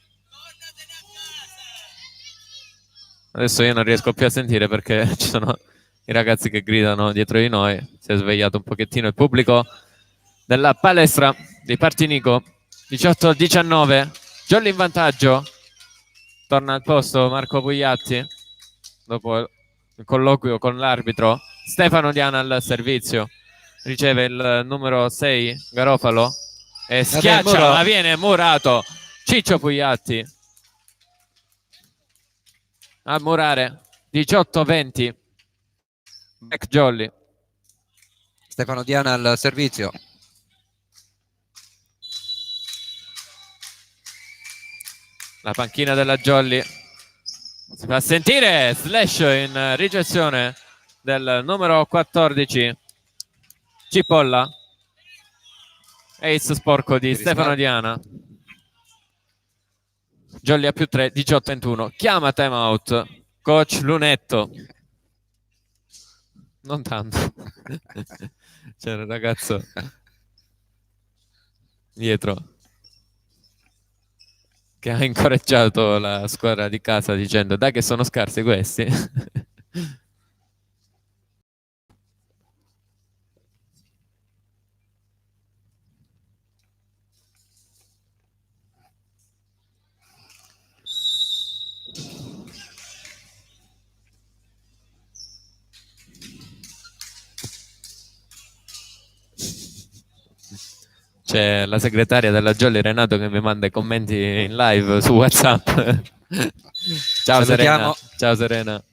Adesso io non riesco più a sentire perché ci sono i ragazzi che gridano dietro di noi. Si è svegliato un pochettino il pubblico della palestra di Partinico. 18-19. Jolly in vantaggio. Torna al posto Marco Pugliatti dopo il colloquio con l'arbitro. Stefano Diana al servizio. Riceve il numero 6 Garofalo e schiaccia, ma viene murato Ciccio Pugliatti a murare. 18-20. Back Jolly. Stefano Diana al servizio. La panchina della Jolly si fa sentire. Slash in ricezione del numero 14 Cipolla. Ace sporco di Stefano Diana. Jolly a +3, 18-21. Chiama timeout coach Lunetto. Non tanto. C'era un ragazzo dietro che ha incoraggiato la squadra di casa dicendo dai che sono scarsi questi. C'è la segretaria della Jolly Renato che mi manda i commenti in live su WhatsApp. Ciao Serena. Ciao Serena.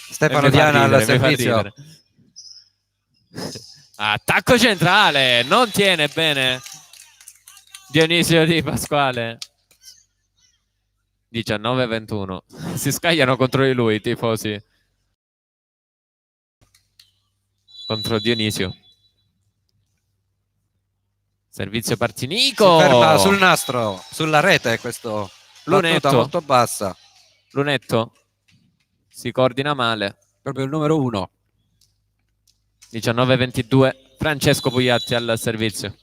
Stefano Diana al servizio. Attacco centrale, non tiene bene Dionisio Di Pasquale. 19-21. Si scagliano contro di lui i tifosi contro Dionisio. Servizio Partinico. Si ferma sul nastro, sulla rete, questo battuta molto bassa. Lunetto si coordina male. Proprio il numero 1. 19-22. Francesco Pugliatti al servizio.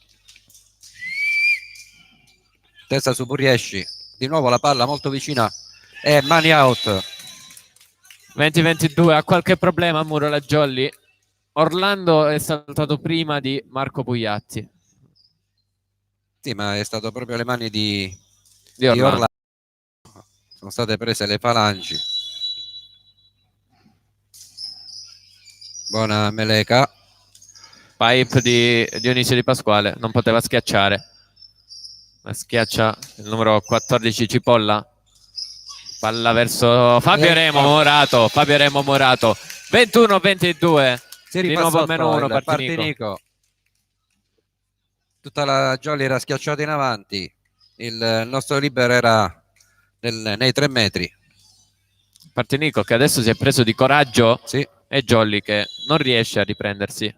Testa su Buriesci. Di nuovo la palla molto vicina. E mani out. 20-22. Ha qualche problema a muro la Jolly. Orlando è saltato prima di Marco Pugliatti. Sì, ma è stato proprio le mani di Orlando. Sono state prese le falangi. Buona Meleca. Pipe di Dionisio Di Pasquale. Non poteva schiacciare. Ma schiaccia il numero 14 Cipolla. Palla verso Fabio Remo Morato. 21-22. Di nuovo -1 Partinico. Tutta la Jolly era schiacciata in avanti. Il nostro libero era nei 3 metri. Partinico che adesso si è preso di coraggio. Sì. E Jolly che non riesce a riprendersi.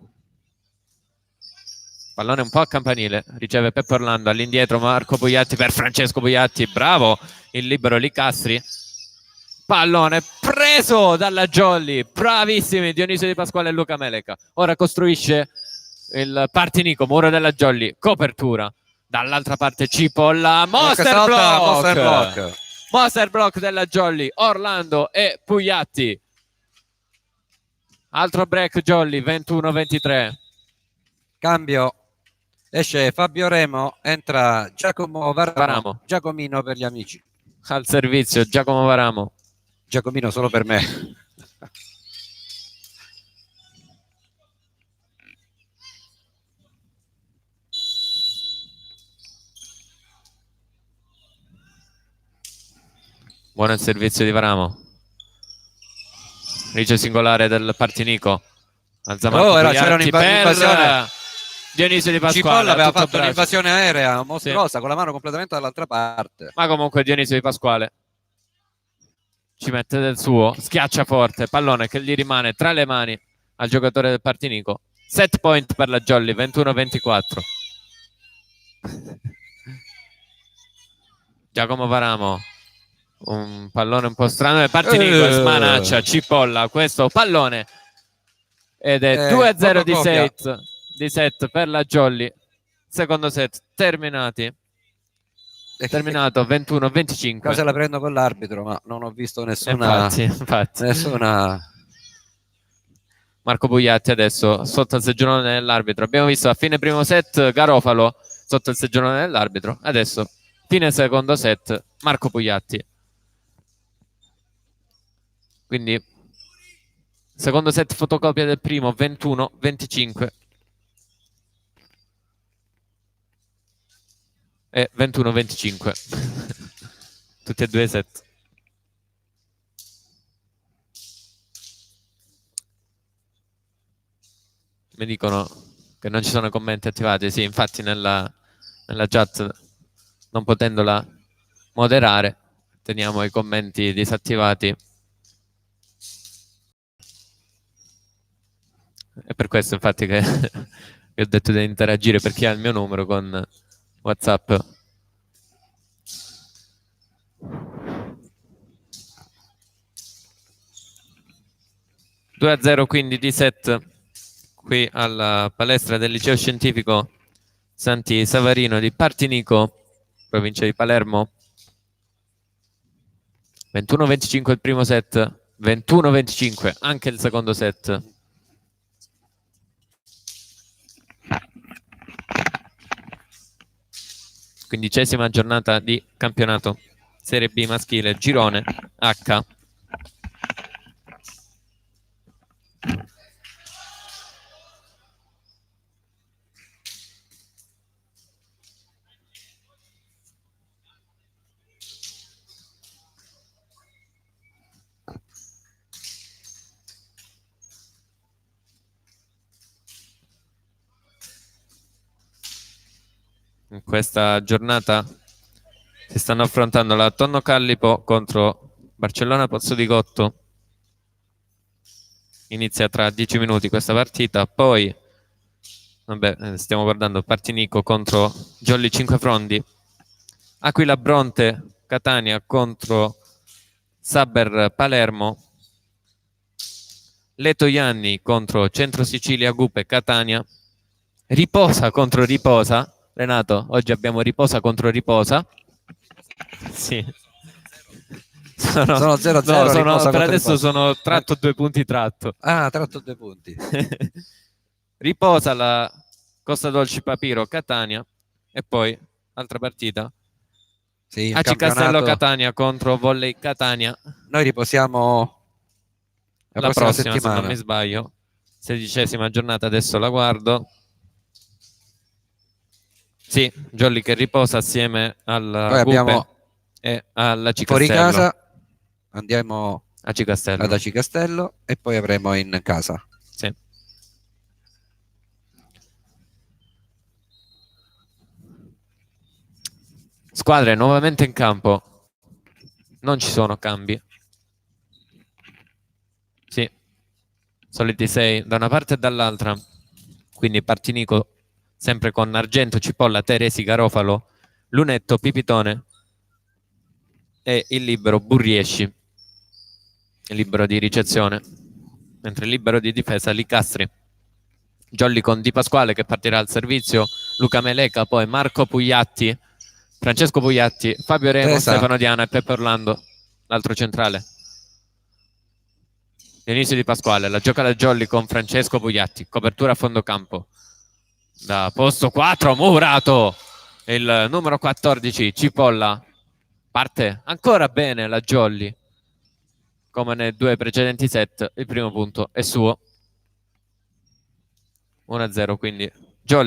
Pallone un po' a campanile. Riceve Peppe Orlando. All'indietro Marco Pugliatti per Francesco Pugliatti. Bravo il libero Licastri. Pallone preso dalla Jolly. Bravissimi Dionisio Di Pasquale e Luca Meleca. Ora costruisce il Partinico, muro della Jolly, copertura. Dall'altra parte Cipolla, Monster Block della Jolly, Orlando e Pugliatti. Altro break Jolly, 21-23. Cambio. Esce Fabio Remo, entra Giacomo Varamo. Giacomino per gli amici. Al servizio Giacomo Varamo. Giacomino solo per me. Buono il servizio di Varamo. Rice singolare del Partinico. C'era un'invasione. Dionisio Di Pasquale. Cipolla aveva fatto un'invasione aerea mostruosa, sì, con la mano completamente dall'altra parte. Ma comunque Dionisio Di Pasquale ci mette del suo, schiaccia forte, pallone che gli rimane tra le mani al giocatore del Partinico. Set point per la Jolly, 21-24. Giacomo Varamo, un pallone un po' strano, il Partinico smanaccia Cipolla questo pallone ed è 2-0 di set per la Jolly. Secondo set terminato 21-25. Cosa la prendo con l'arbitro, ma non ho visto nessuna. Infatti. Nessuna. Marco Pugliatti adesso sotto il seggiolone dell'arbitro. Abbiamo visto a fine primo set Garofalo sotto il seggiolone dell'arbitro. Adesso fine secondo set Marco Pugliatti. Quindi secondo set fotocopia del primo, 21-25. E 21-25. Tutti e due i set. Mi dicono che non ci sono commenti attivati. Sì, infatti nella chat, non potendola moderare, teniamo i commenti disattivati. È per questo infatti che vi ho detto di interagire per chi ha il mio numero con WhatsApp. (2-0) quindi di set qui alla palestra del liceo scientifico Santi Savarino di Partinico, provincia di Palermo. 21-25 il primo set, 21-25 anche il secondo set. Quindicesima giornata di campionato Serie B maschile, girone H. In questa giornata si stanno affrontando la Tonno Callipo contro Barcellona Pozzo di Gotto. inizia tra 10 minuti questa partita. Poi vabbè, stiamo guardando Partinico contro Jolly Cinquefrondi, Aquila Bronte Catania contro Saber Palermo, Leto Ianni contro Centro Sicilia Gupe Catania, Riposa contro Riposa. Renato, oggi abbiamo Riposa contro Riposa. Sì. Sono 0-0. No, per adesso sono tratto 2 punti tratto. Ah, tratto 2 punti. Riposa la Costa Dolci Papiro Catania e poi altra partita. Sì, AC Castello Catania contro Volley Catania. Noi riposiamo la prossima settimana, se non mi sbaglio. 16ª giornata, adesso la guardo. Sì, Jolly che riposa assieme alla Gupe e alla AC fuori Castello. Casa andiamo AC Castello. ad AC Castello e poi avremo in casa. Sì. Squadre nuovamente in campo. Non ci sono cambi. Sì. Soliti 6 da una parte e dall'altra. Quindi Partinico sempre con Argento, Cipolla, Teresi, Garofalo, Lunetto, Pipitone e il libero Burriesci, il libero di ricezione, mentre il libero di difesa Licastri. Jolly con Di Pasquale che partirà al servizio, Luca Meleca, poi Marco Pugliatti, Francesco Pugliatti, Fabio Remo, Stefano Diana e Peppe Orlando, l'altro centrale. Dionisio Di Pasquale, la gioca da Jolly con Francesco Pugliatti, copertura a fondo campo. Da posto 4, Murato, il numero 14, Cipolla. Parte ancora bene la Jolly, come nei 2 precedenti set. Il primo punto è suo. 1-0, quindi Jolly.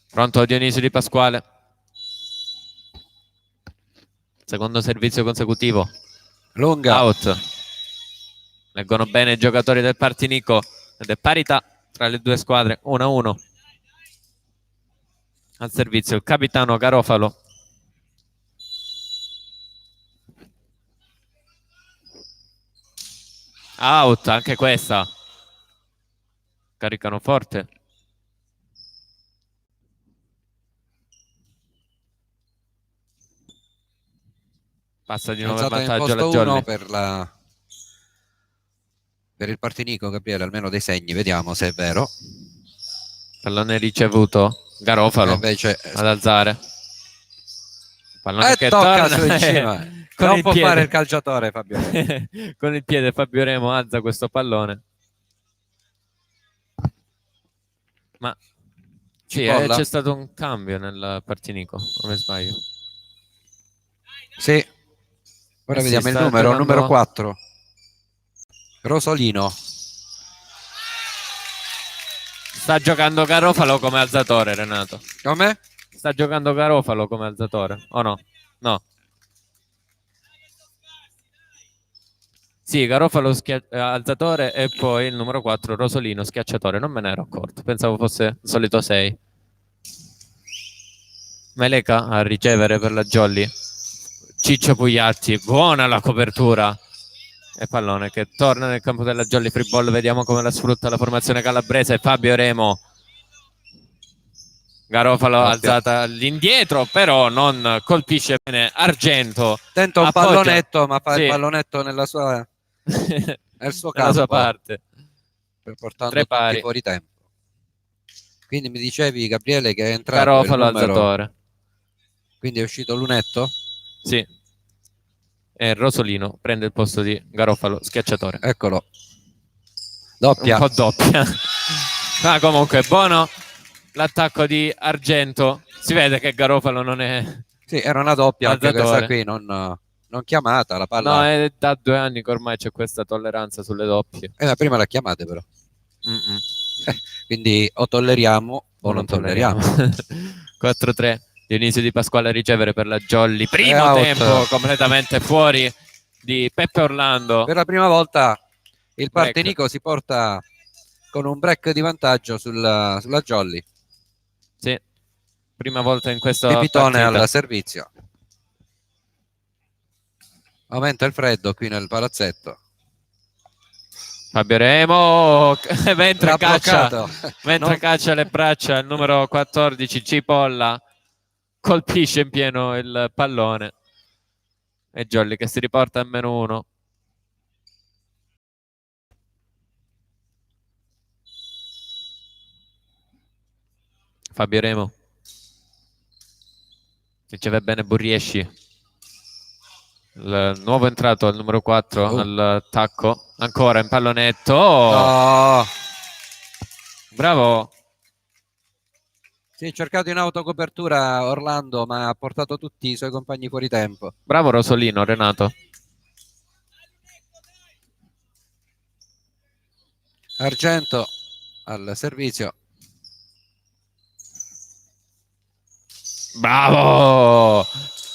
Pronto Dionisio Di Pasquale. Secondo servizio consecutivo. Lunga. Out. Leggono bene i giocatori del Partinico ed è parità tra le due squadre. 1-1. Al servizio il capitano Garofalo. Out, anche questa. Caricano forte. Passa di nuovo in vantaggio la Jolly. Per il Partinico, Gabriele, almeno dei segni, vediamo se è vero. Pallone ricevuto, Garofalo invece ad alzare. Pallone che tocca torna su in cima. Non può fare il calciatore Fabio Remo. Con il piede Fabio Remo alza questo pallone. Ma sì, c'è stato un cambio nel Partinico, come sbaglio. Sì. Ora vediamo il numero 4. Rosolino. Sta giocando Garofalo come alzatore, Renato. Come? Sta giocando Garofalo come alzatore, o no? No. Sì, Garofalo alzatore e poi il numero 4 Rosolino schiacciatore. Non me ne ero accorto, pensavo fosse il solito 6. Meleca a ricevere per la Jolly. Ciccio Pugliatti, buona la copertura. E pallone che torna nel campo della Jolly free ball. Vediamo come la sfrutta la formazione calabrese. Fabio Remo. Garofalo alzata all'indietro, però non colpisce bene Argento. Tenta un pallonetto, ma fa il pallonetto nel suo campo. Nella sua parte. Portando 3 pari fuori tempo. Quindi mi dicevi, Gabriele, che è entrato Garofalo alzatore. Quindi è uscito Lunetto? Sì. E Rosolino prende il posto di Garofalo schiacciatore. Eccolo. Doppia. Un po' doppia. Ma comunque buono l'attacco di Argento. Si vede che Garofalo non è... Sì, era una doppia anche questa qui, non chiamata. La palla... No, è da 2 anni che ormai c'è questa tolleranza sulle doppie. Prima la chiamate però. Quindi o tolleriamo o non tolleriamo. 4-3. Dionisio Di Pasquale a ricevere per la Jolly. Primo tempo completamente fuori di Peppe Orlando. Per la prima volta il Partinico si porta con un break di vantaggio sulla Jolly. prima volta in questa Pipitone partita. al servizio. Aumenta il freddo qui nel palazzetto. Fabio Remo mentre Non... caccia le braccia il numero 14 Cipolla colpisce in pieno il pallone e Jolly che si riporta a -1. Fabio Remo riceve bene Burriesci, il nuovo entrato al numero 4 al tacco, ancora in pallonetto. Oh. Bravo. Si è cercato in autocopertura Orlando, ma ha portato tutti i suoi compagni fuori tempo. Bravo Rosolino, Renato. Argento al servizio. Bravo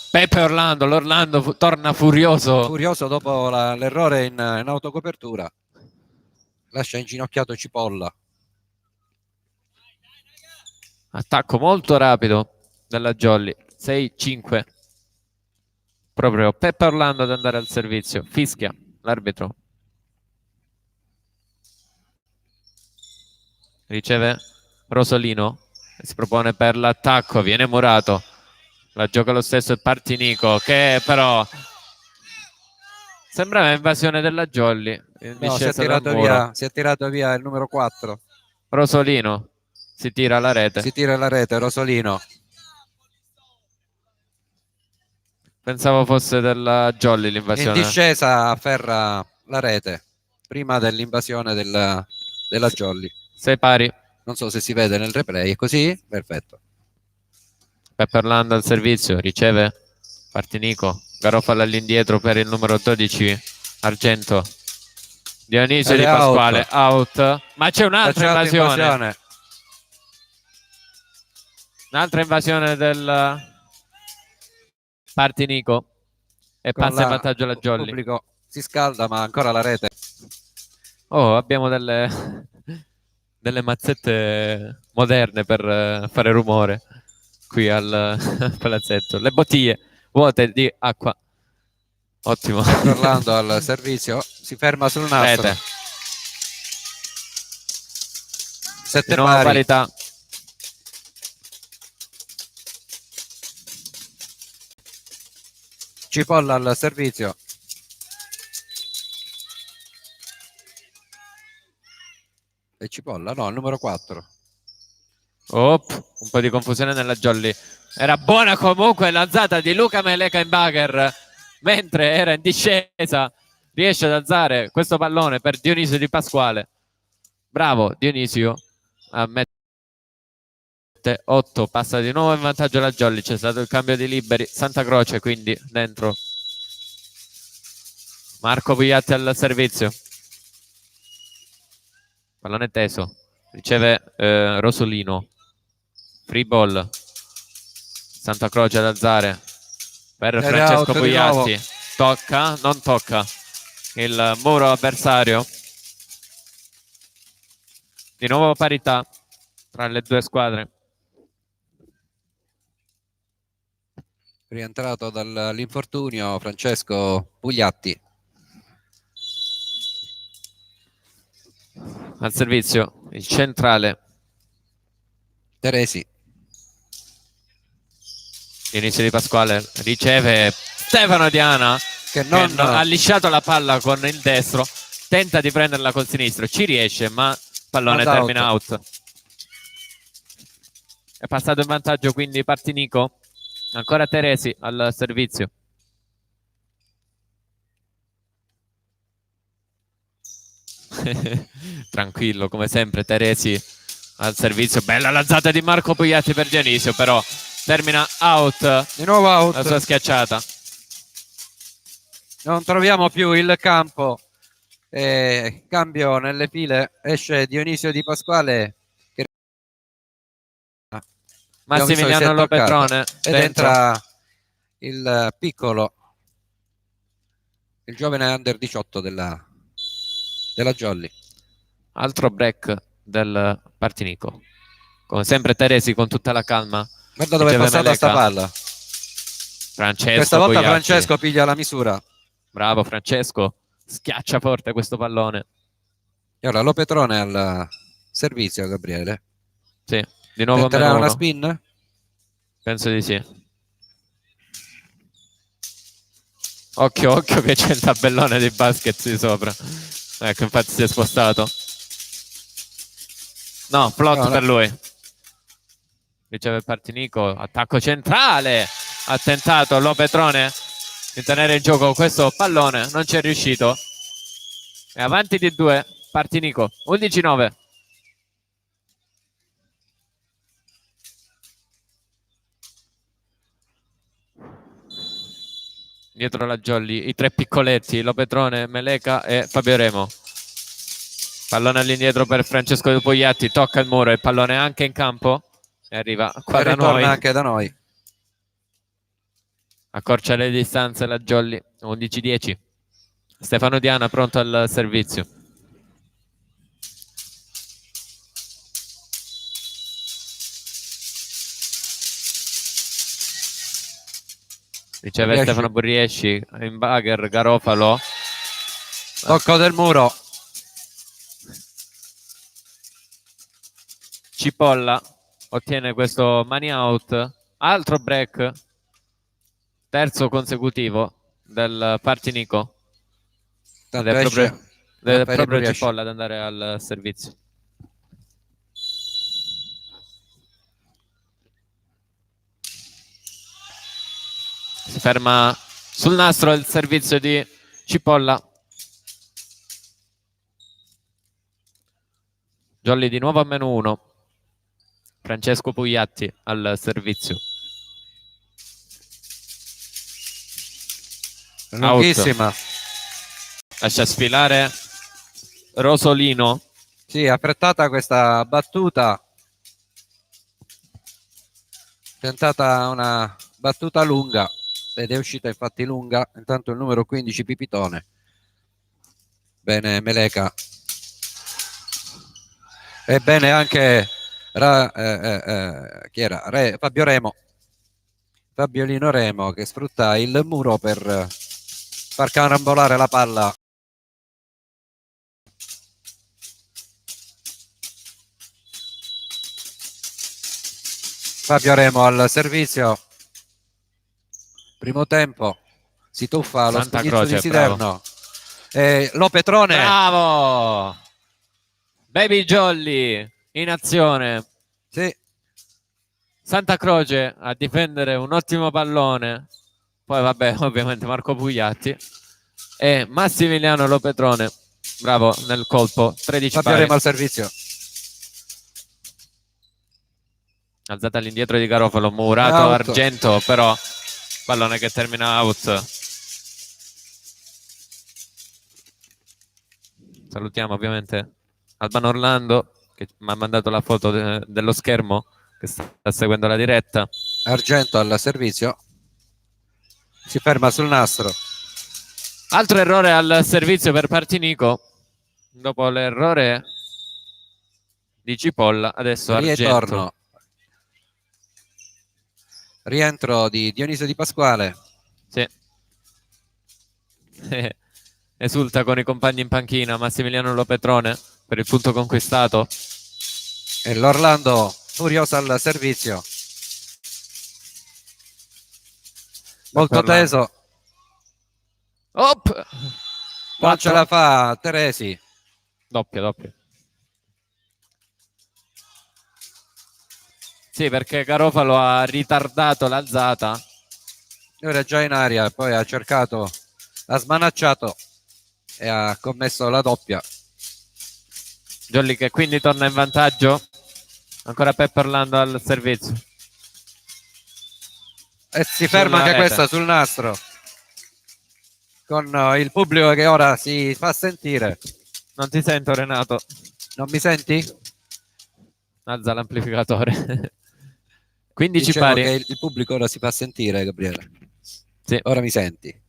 Peppe Orlando, l'Orlando torna furioso Dopo l'errore in autocopertura. Lascia inginocchiato Cipolla. Attacco molto rapido della Jolly. 6-5. Proprio Peppe Orlando ad andare al servizio. Fischia l'arbitro. Riceve Rosolino. Si propone per l'attacco. Viene murato. La gioca lo stesso il Partinico, che però sembrava invasione della Jolly. No, si è tirato via il numero 4. Rosolino si tira alla rete. Rosolino. Pensavo fosse della Jolly l'invasione. In discesa afferra la rete prima dell'invasione della Jolly. Sei pari. Non so se si vede nel replay, è così? Perfetto. Peppe Orlando al servizio, riceve Partinico, Garofalo all'indietro per il numero 12 Argento. Dionisio Di Pasquale out. Ma c'è un'altra invasione. Un'altra invasione del Partinico e passa in vantaggio la Jolly. Il pubblico si scalda, ma ancora la rete. Oh, abbiamo delle mazzette moderne per fare rumore qui al palazzetto. Le bottiglie vuote di acqua. Ottimo. Orlando al servizio, si ferma sul nastro. Rete. 7 nuova parità. Cipolla al servizio. E Cipolla? No, il numero 4. Un po' di confusione nella Jolly. Era buona comunque l'alzata di Luca Melekenbacher mentre era in discesa. Riesce ad alzare questo pallone per Dionisio Di Pasquale. Bravo Dionisio a mettere 8, passa di nuovo in vantaggio la Jolly. C'è stato il cambio di liberi. Santa Croce quindi dentro. Marco Pugliatti al servizio. Pallone teso. Riceve Rosolino. Free ball. Santa Croce ad alzare per Francesco Pugliatti. Tocca, non tocca il muro avversario. Di nuovo parità tra le due squadre. Rientrato dall'infortunio Francesco Pugliatti. Al servizio il centrale Teresi. Inizio Di Pasquale riceve Stefano Diana che non ha lisciato la palla con il destro, tenta di prenderla col sinistro, ci riesce ma il pallone termina out. È passato in vantaggio quindi Partinico. Ancora Teresi al servizio. Tranquillo come sempre Teresi al servizio. Bella l'alzata di Marco Pugliatti per Dionisio, però termina out. Di nuovo out. La sua schiacciata. Non troviamo più il campo. Cambio nelle file. Esce Dionisio Di Pasquale. Massimiliano Lopetrone. Ed entra il piccolo, il giovane under 18 della Jolly. Altro break del Partinico. Come sempre Teresi con tutta la calma Guarda dove è passata sta palla. Francesco questa volta Pugliatti. Francesco piglia la misura. Bravo Francesco, schiaccia forte questo pallone. E ora Lopetrone al servizio, Gabriele. Sì, di nuovo tenterà una spin? Penso di sì. Occhio, occhio che c'è il tabellone di basket di sopra. Ecco, infatti si è spostato. No, flot per lui. Riceve Partinico, attacco centrale. Ha tentato Lopetrone di tenere in gioco questo pallone, non ci è riuscito. È avanti di 2, Partinico, 11-9. Dietro la Jolly, i tre piccoletti, Lopetrone, Meleca e Fabio Remo. Pallone all'indietro per Francesco Pugliatti, tocca il muro, il pallone anche in campo e arriva qua da noi. Anche da noi. Accorcia le distanze la Jolly, 11-10. Stefano Diana pronto al servizio. Riceve Stefano Burriesci, in bagger, Garofalo. Tocco del muro. Cipolla ottiene questo money out. Altro break. Terzo consecutivo del Partinico. Ed è proprio Cipolla ad andare al servizio. Si ferma sul nastro il servizio di Cipolla. Jolly di nuovo a -1. Francesco Pugliatti al servizio. Lunghissima. Lascia sfilare Rosolino. Sì, affrettata questa battuta. Tentata una battuta lunga ed è uscita infatti lunga. Intanto il numero 15 Pipitone. Bene Meleca. E bene anche chi era? Fabio Remo. Fabiolino Remo che sfrutta il muro per far carambolare la palla. Fabio Remo al servizio. Primo tempo. Si tuffa lo spugizzo di Siderno. Lopetrone. Bravo! Baby Jolly in azione. Sì. Santa Croce a difendere un ottimo pallone. Poi vabbè, ovviamente Marco Pugliatti e Massimiliano Lopetrone. Bravo nel colpo. 13 Fabio Remo al servizio. Alzata all'indietro di Garofalo, murato Argento, però pallone che termina out. Salutiamo ovviamente Albano Orlando che mi ha mandato la foto dello schermo che sta seguendo la diretta. Argento al servizio. Si ferma sul nastro. Altro errore al servizio per Partinico. Dopo l'errore di Cipolla, adesso Argento. Rientro di Dionisio Di Pasquale. Sì. Esulta con i compagni in panchina Massimiliano Lopetrone per il punto conquistato. E l'Orlando furiosa al servizio. Molto teso. Non ce la fa Teresi. Doppia. Sì, perché Garofalo ha ritardato l'alzata. Era già in aria, poi ha cercato, ha smanacciato e ha commesso la doppia. Jolly che quindi torna in vantaggio. Ancora Peppe Orlando al servizio. E si ferma anche questa sul nastro. Con il pubblico che ora si fa sentire. Non ti sento, Renato. Non mi senti? Alza l'amplificatore. 15 Dicevo pari. che il pubblico ora si fa sentire, Gabriele. Sì. Ora mi senti.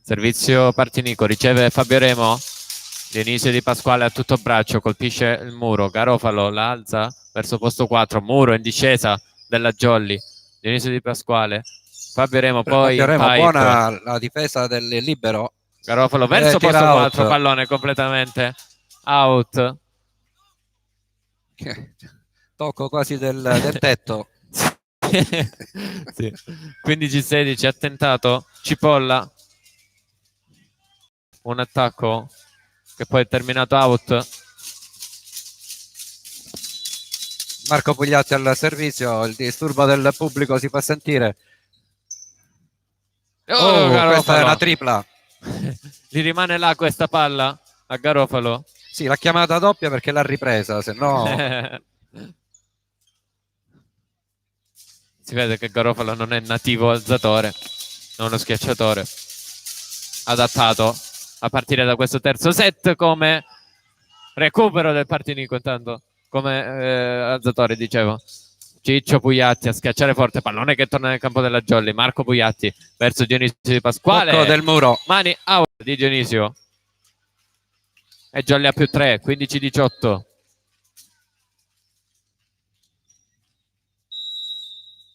Servizio Partinico, riceve Fabio Remo. Dionisio Di Pasquale a tutto braccio, colpisce il muro. Garofalo la alza verso posto 4. Muro in discesa. della Jolly, Dionisio Di Pasquale, Fabio Remo, poi Fabio Remo, Pipe. buona la difesa del libero. Garofalo verso posto 4, pallone completamente out. Tocco quasi del tetto. Sì. 15-16, ha tentato Cipolla, un attacco che poi è terminato out. Marco Pugliatti al servizio, il disturbo del pubblico si fa sentire. Questa è una tripla. Gli rimane là questa palla a Garofalo. Sì, l'ha chiamata doppia perché l'ha ripresa, se no... Si vede che Garofalo non è nativo alzatore, è uno schiacciatore adattato a partire da questo terzo set come recupero del Partinico. Intanto come alzatore, dicevo, Ciccio Pugliatti a schiacciare forte, pallone che torna nel campo della Jolly. Marco Pugliatti verso Dionisio Di Pasquale, tocco del muro, mani out di Dionisio e Jolly a più 3, 15-18.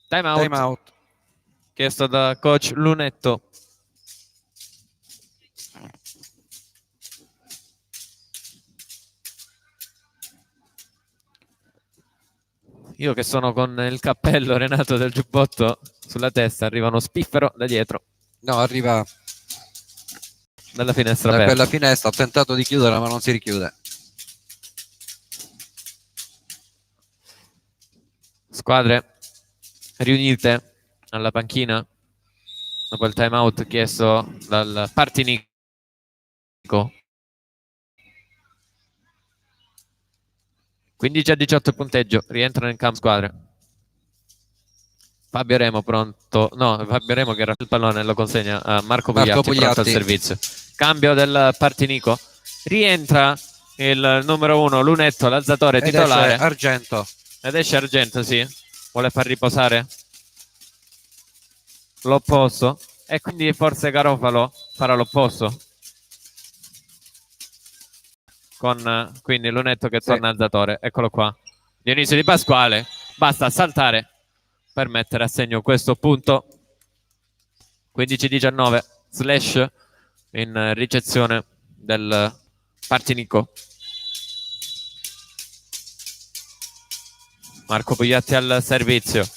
Time out chiesto da coach Lunetto. Io che sono con il cappello, Renato, del giubbotto sulla testa, arriva uno spiffero da dietro. No, arriva dalla finestra da aperta. quella finestra, ho tentato di chiuderla ma non si richiude. Squadre riunite alla panchina dopo il time out chiesto dal Partinico. 15-18 punteggio, rientrano in campo squadre. Fabio Remo pronto, no, Fabio Remo che era il pallone lo consegna a Marco Pugliatti, pronto al servizio. Cambio del Partinico, rientra il numero 1 Lunetto, l'alzatore titolare. Argento. Ed esce Argento, sì, vuole far riposare l'opposto e quindi forse Garofalo farà l'opposto. Con quindi Lunetto che torna alzatore, eccolo qua. Dionisio Di Pasquale, basta saltare per mettere a segno questo punto. 15-19, slash in ricezione del Partinico. Marco Pugliatti al servizio.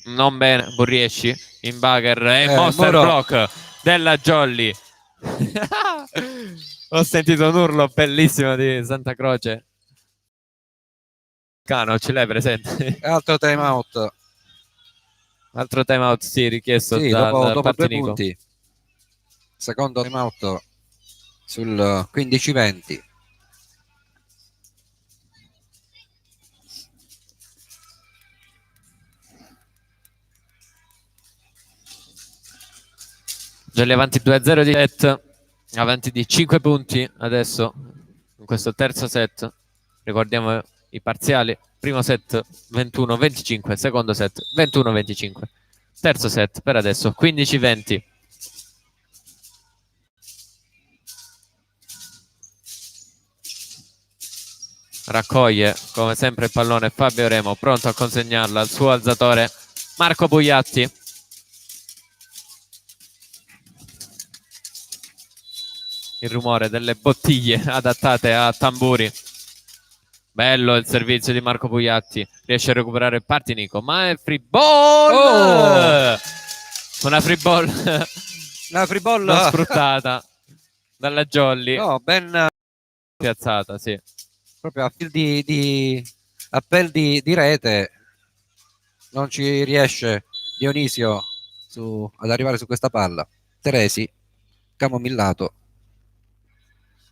Non bene, Burriesci in bagger e monster block della Jolly. Ho sentito un urlo bellissimo di Santa Croce. Cano, ce l'hai presente? Altro time out. Altro time out, sì, richiesto dopo Partinico. 2 punti. Secondo time out sul 15-20. Jolly avanti 2-0 di set, avanti di 5 punti adesso in questo terzo set. Ricordiamo i parziali: primo set 21-25, secondo set 21-25, terzo set per adesso 15-20. Raccoglie come sempre il pallone Fabio Remo, pronto a consegnarlo al suo alzatore Marco Pugliatti. Il rumore delle bottiglie adattate a tamburi. Bello il servizio di Marco Pugliatti, riesce a recuperare il Partinico, ma è free ball! Una free ball non sfruttata dalla Jolly. No, ben piazzata, sì. Proprio a fil di rete non ci riesce Dionisio ad arrivare su questa palla. Teresi, camomillato.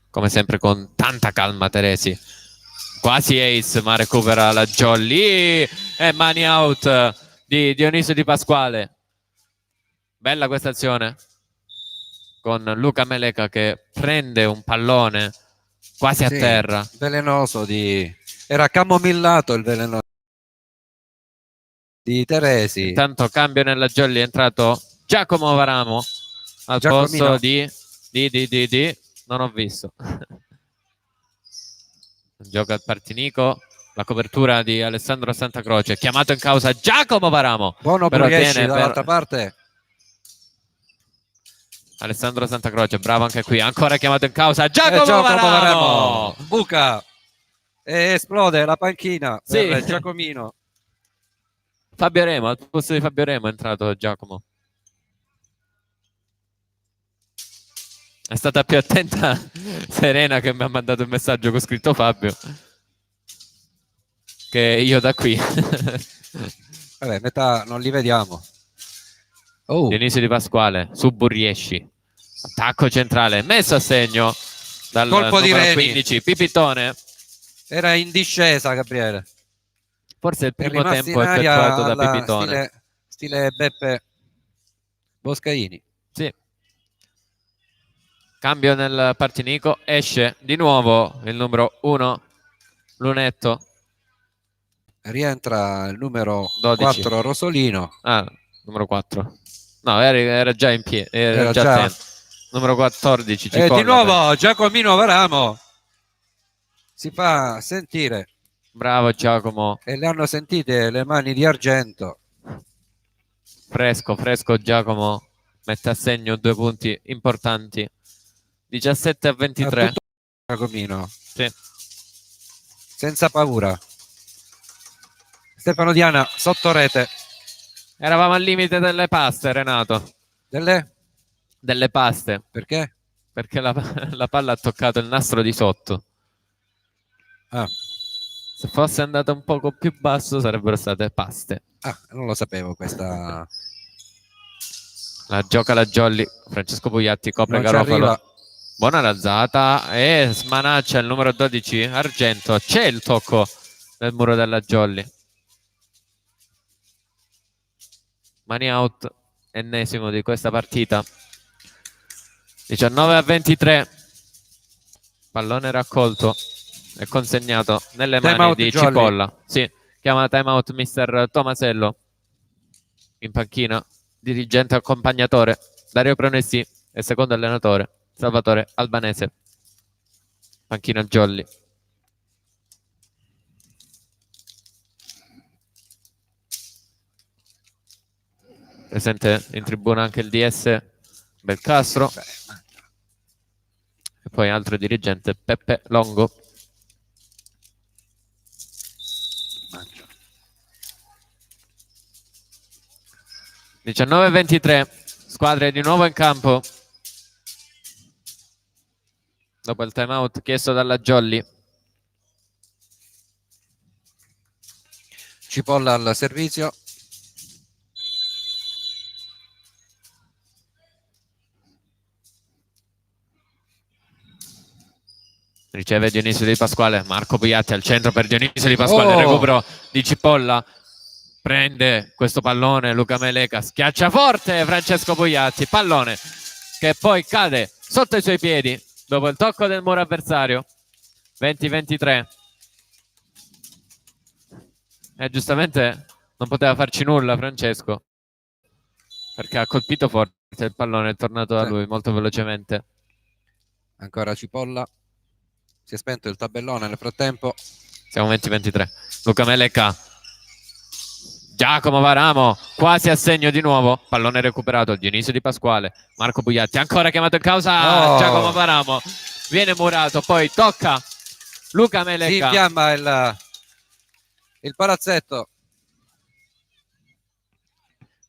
Come sempre con tanta calma Teresi. Quasi ace, ma recupera la Jolly e mani out di Dionisio Di Pasquale. Bella questa azione con Luca Meleca che prende un pallone quasi a terra. Velenoso era camomillato il veleno di Teresi. Intanto cambio nella Jolly, è entrato Giacomo Varamo al posto di non ho visto. Gioca al Partinico, La copertura di Alessandro Santacroce, chiamato in causa Giacomo Varamo. Buono Buriesci dall'altra parte. Alessandro Santacroce, bravo anche qui, ancora chiamato in causa Giacomo Varamo. Buca e esplode la panchina per Giacomino. Fabio Remo, al posto di Fabio Remo è entrato Giacomo. È stata più attenta Serena, che mi ha mandato un messaggio con scritto Fabio, che io da qui. Vabbè, metà non li vediamo. Dionisio Di Pasquale su Buriesci, attacco centrale messo a segno dal colpo di numero 15 Pipitone. Era in discesa Gabriele, forse il primo tempo effettuato da Pipitone, stile Beppe Boscaini. Sì. Cambio nel partinico, esce di nuovo il numero 1 Lunetto, rientra il numero 12. 4 Rosolino. Numero 4 no, era già in piedi, era già numero 14 e di nuovo Giacomino Varamo si fa sentire. Bravo Giacomo, e le hanno sentite le mani di argento. Fresco Giacomo mette a segno 2 punti importanti. 17-23. Giacomino. Sì. Senza paura. Stefano Diana sotto rete. Eravamo al limite delle paste, Renato. Delle paste. Perché? Perché la palla ha toccato il nastro di sotto. Se fosse andato un poco più basso sarebbero state paste. Non lo sapevo questa. La gioca la Jolly. Francesco Pugliatti copre Garofalo. Buona razzata e smanaccia il numero 12 Argento. C'è il tocco nel muro della Jolly. Mani out, ennesimo di questa partita. 19-23. Pallone raccolto e consegnato nelle mani di Jolly. Cipolla. Sì, chiama timeout mister Tomasello. In panchina, dirigente accompagnatore Dario Pronesi e secondo allenatore Salvatore Albanese. Panchina Jolly. Presente in tribuna anche il DS Belcastro. E poi altro dirigente Peppe Longo. Mangia. 19-23. Squadre di nuovo in campo. Dopo il timeout chiesto dalla Jolly. Cipolla al servizio. Riceve Dionisio Di Pasquale. Marco Pugliatti al centro per Dionisio Di Pasquale. Recupero di Cipolla. Prende questo pallone Luca Meleca. Schiaccia forte Francesco Pugliatti. Pallone che poi cade sotto i suoi piedi dopo il tocco del muro avversario. 20-23. E giustamente non poteva farci nulla Francesco, perché ha colpito forte il pallone, è tornato da lui molto velocemente. Ancora Cipolla. Si è spento il tabellone nel frattempo. Siamo 20-23. Luca Meleca. Giacomo Varamo quasi a segno di nuovo. Pallone recuperato. Dionisio Di Pasquale. Marco Pugliatti ancora chiamato in causa. Giacomo Varamo viene murato. Poi tocca Luca Meleca. Si infiamma il palazzetto.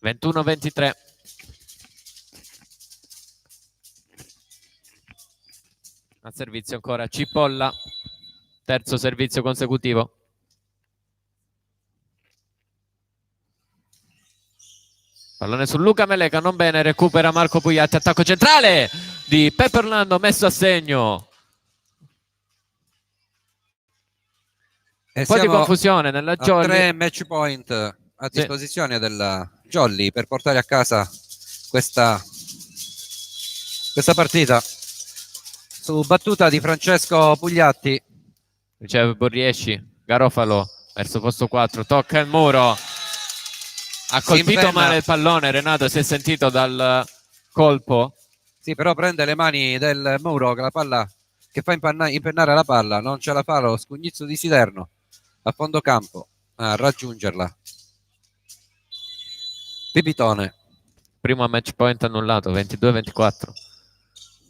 21-23. A servizio ancora Cipolla. Terzo servizio consecutivo. Pallone su Luca Meleca, non bene, recupera Marco Pugliatti, attacco centrale di Peppe Orlando, messo a segno. Un po' di confusione nella Jolly. 3 match point a disposizione della Jolly per portare a casa questa partita. Su battuta di Francesco Pugliatti. Riceve Buriesci, Garofalo verso posto 4, tocca il muro. Ha colpito male il pallone, Renato, si è sentito dal colpo. Sì, però prende le mani del muro, che la palla che fa impennare la palla, non ce la fa lo scugnizzo di Siderno. a fondo campo a raggiungerla. Pipitone. Primo match point annullato, 22-24.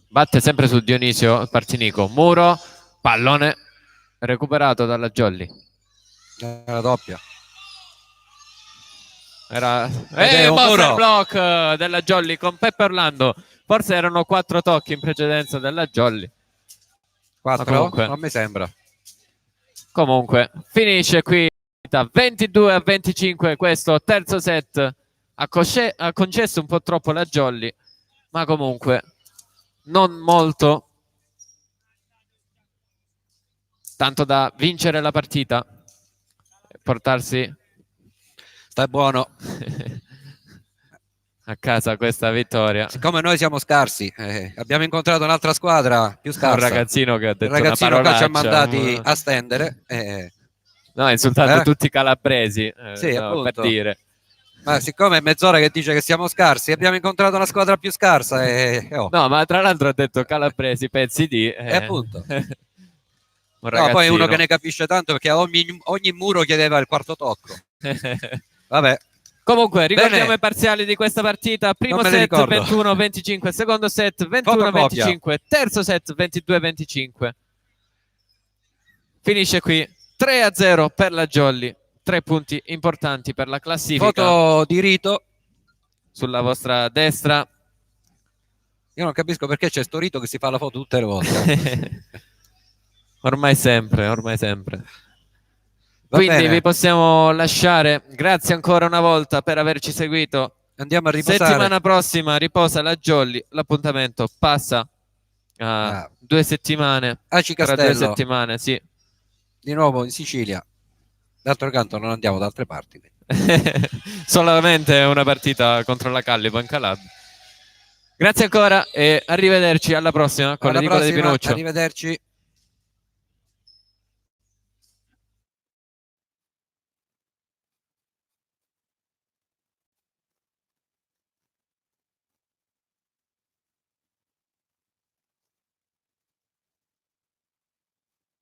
Batte sempre su Dionisio Partinico. Muro, pallone recuperato dalla Jolly. La doppia. Era un monster block della Jolly con Peppe Orlando. Forse erano 4 tocchi in precedenza della Jolly. 4? Non mi sembra. Comunque finisce qui 22-25 questo terzo set. Ha concesso un po' troppo la Jolly, ma comunque non molto, tanto da vincere la partita e portarsi stai buono a casa questa vittoria. Siccome noi siamo scarsi, abbiamo incontrato un'altra squadra più scarsa, un ragazzino che ha detto il ragazzino una che ci ha mandati a stendere, no, insultando tutti i calabresi, sì, no, per dire. Ma siccome è mezz'ora che dice che siamo scarsi, abbiamo incontrato una squadra più scarsa no, ma tra l'altro ha detto calabresi, pezzi di appunto. No, poi uno che ne capisce tanto, perché ogni muro chiedeva il quarto tocco. Vabbè. Comunque ricordiamo i parziali di questa partita. Primo set 21-25, secondo set 21-25, terzo set 22-25. Finisce qui 3-0 per la Jolly. 3 punti importanti per la classifica. Foto di Rito sulla vostra destra. Io non capisco perché c'è sto Rito che si fa la foto tutte le volte. Ormai sempre. Quindi vi possiamo lasciare. Grazie ancora una volta per averci seguito. Andiamo a riposare. Settimana prossima riposa la Jolly. L'appuntamento passa a 2 settimane. Aci Castello. Tra 2 settimane, sì. Di nuovo in Sicilia. D'altro canto non andiamo da altre parti. Solamente una partita contro la Callipo in Calabria. Grazie ancora e arrivederci alla prossima con l'edicola di Pinuccio. Arrivederci.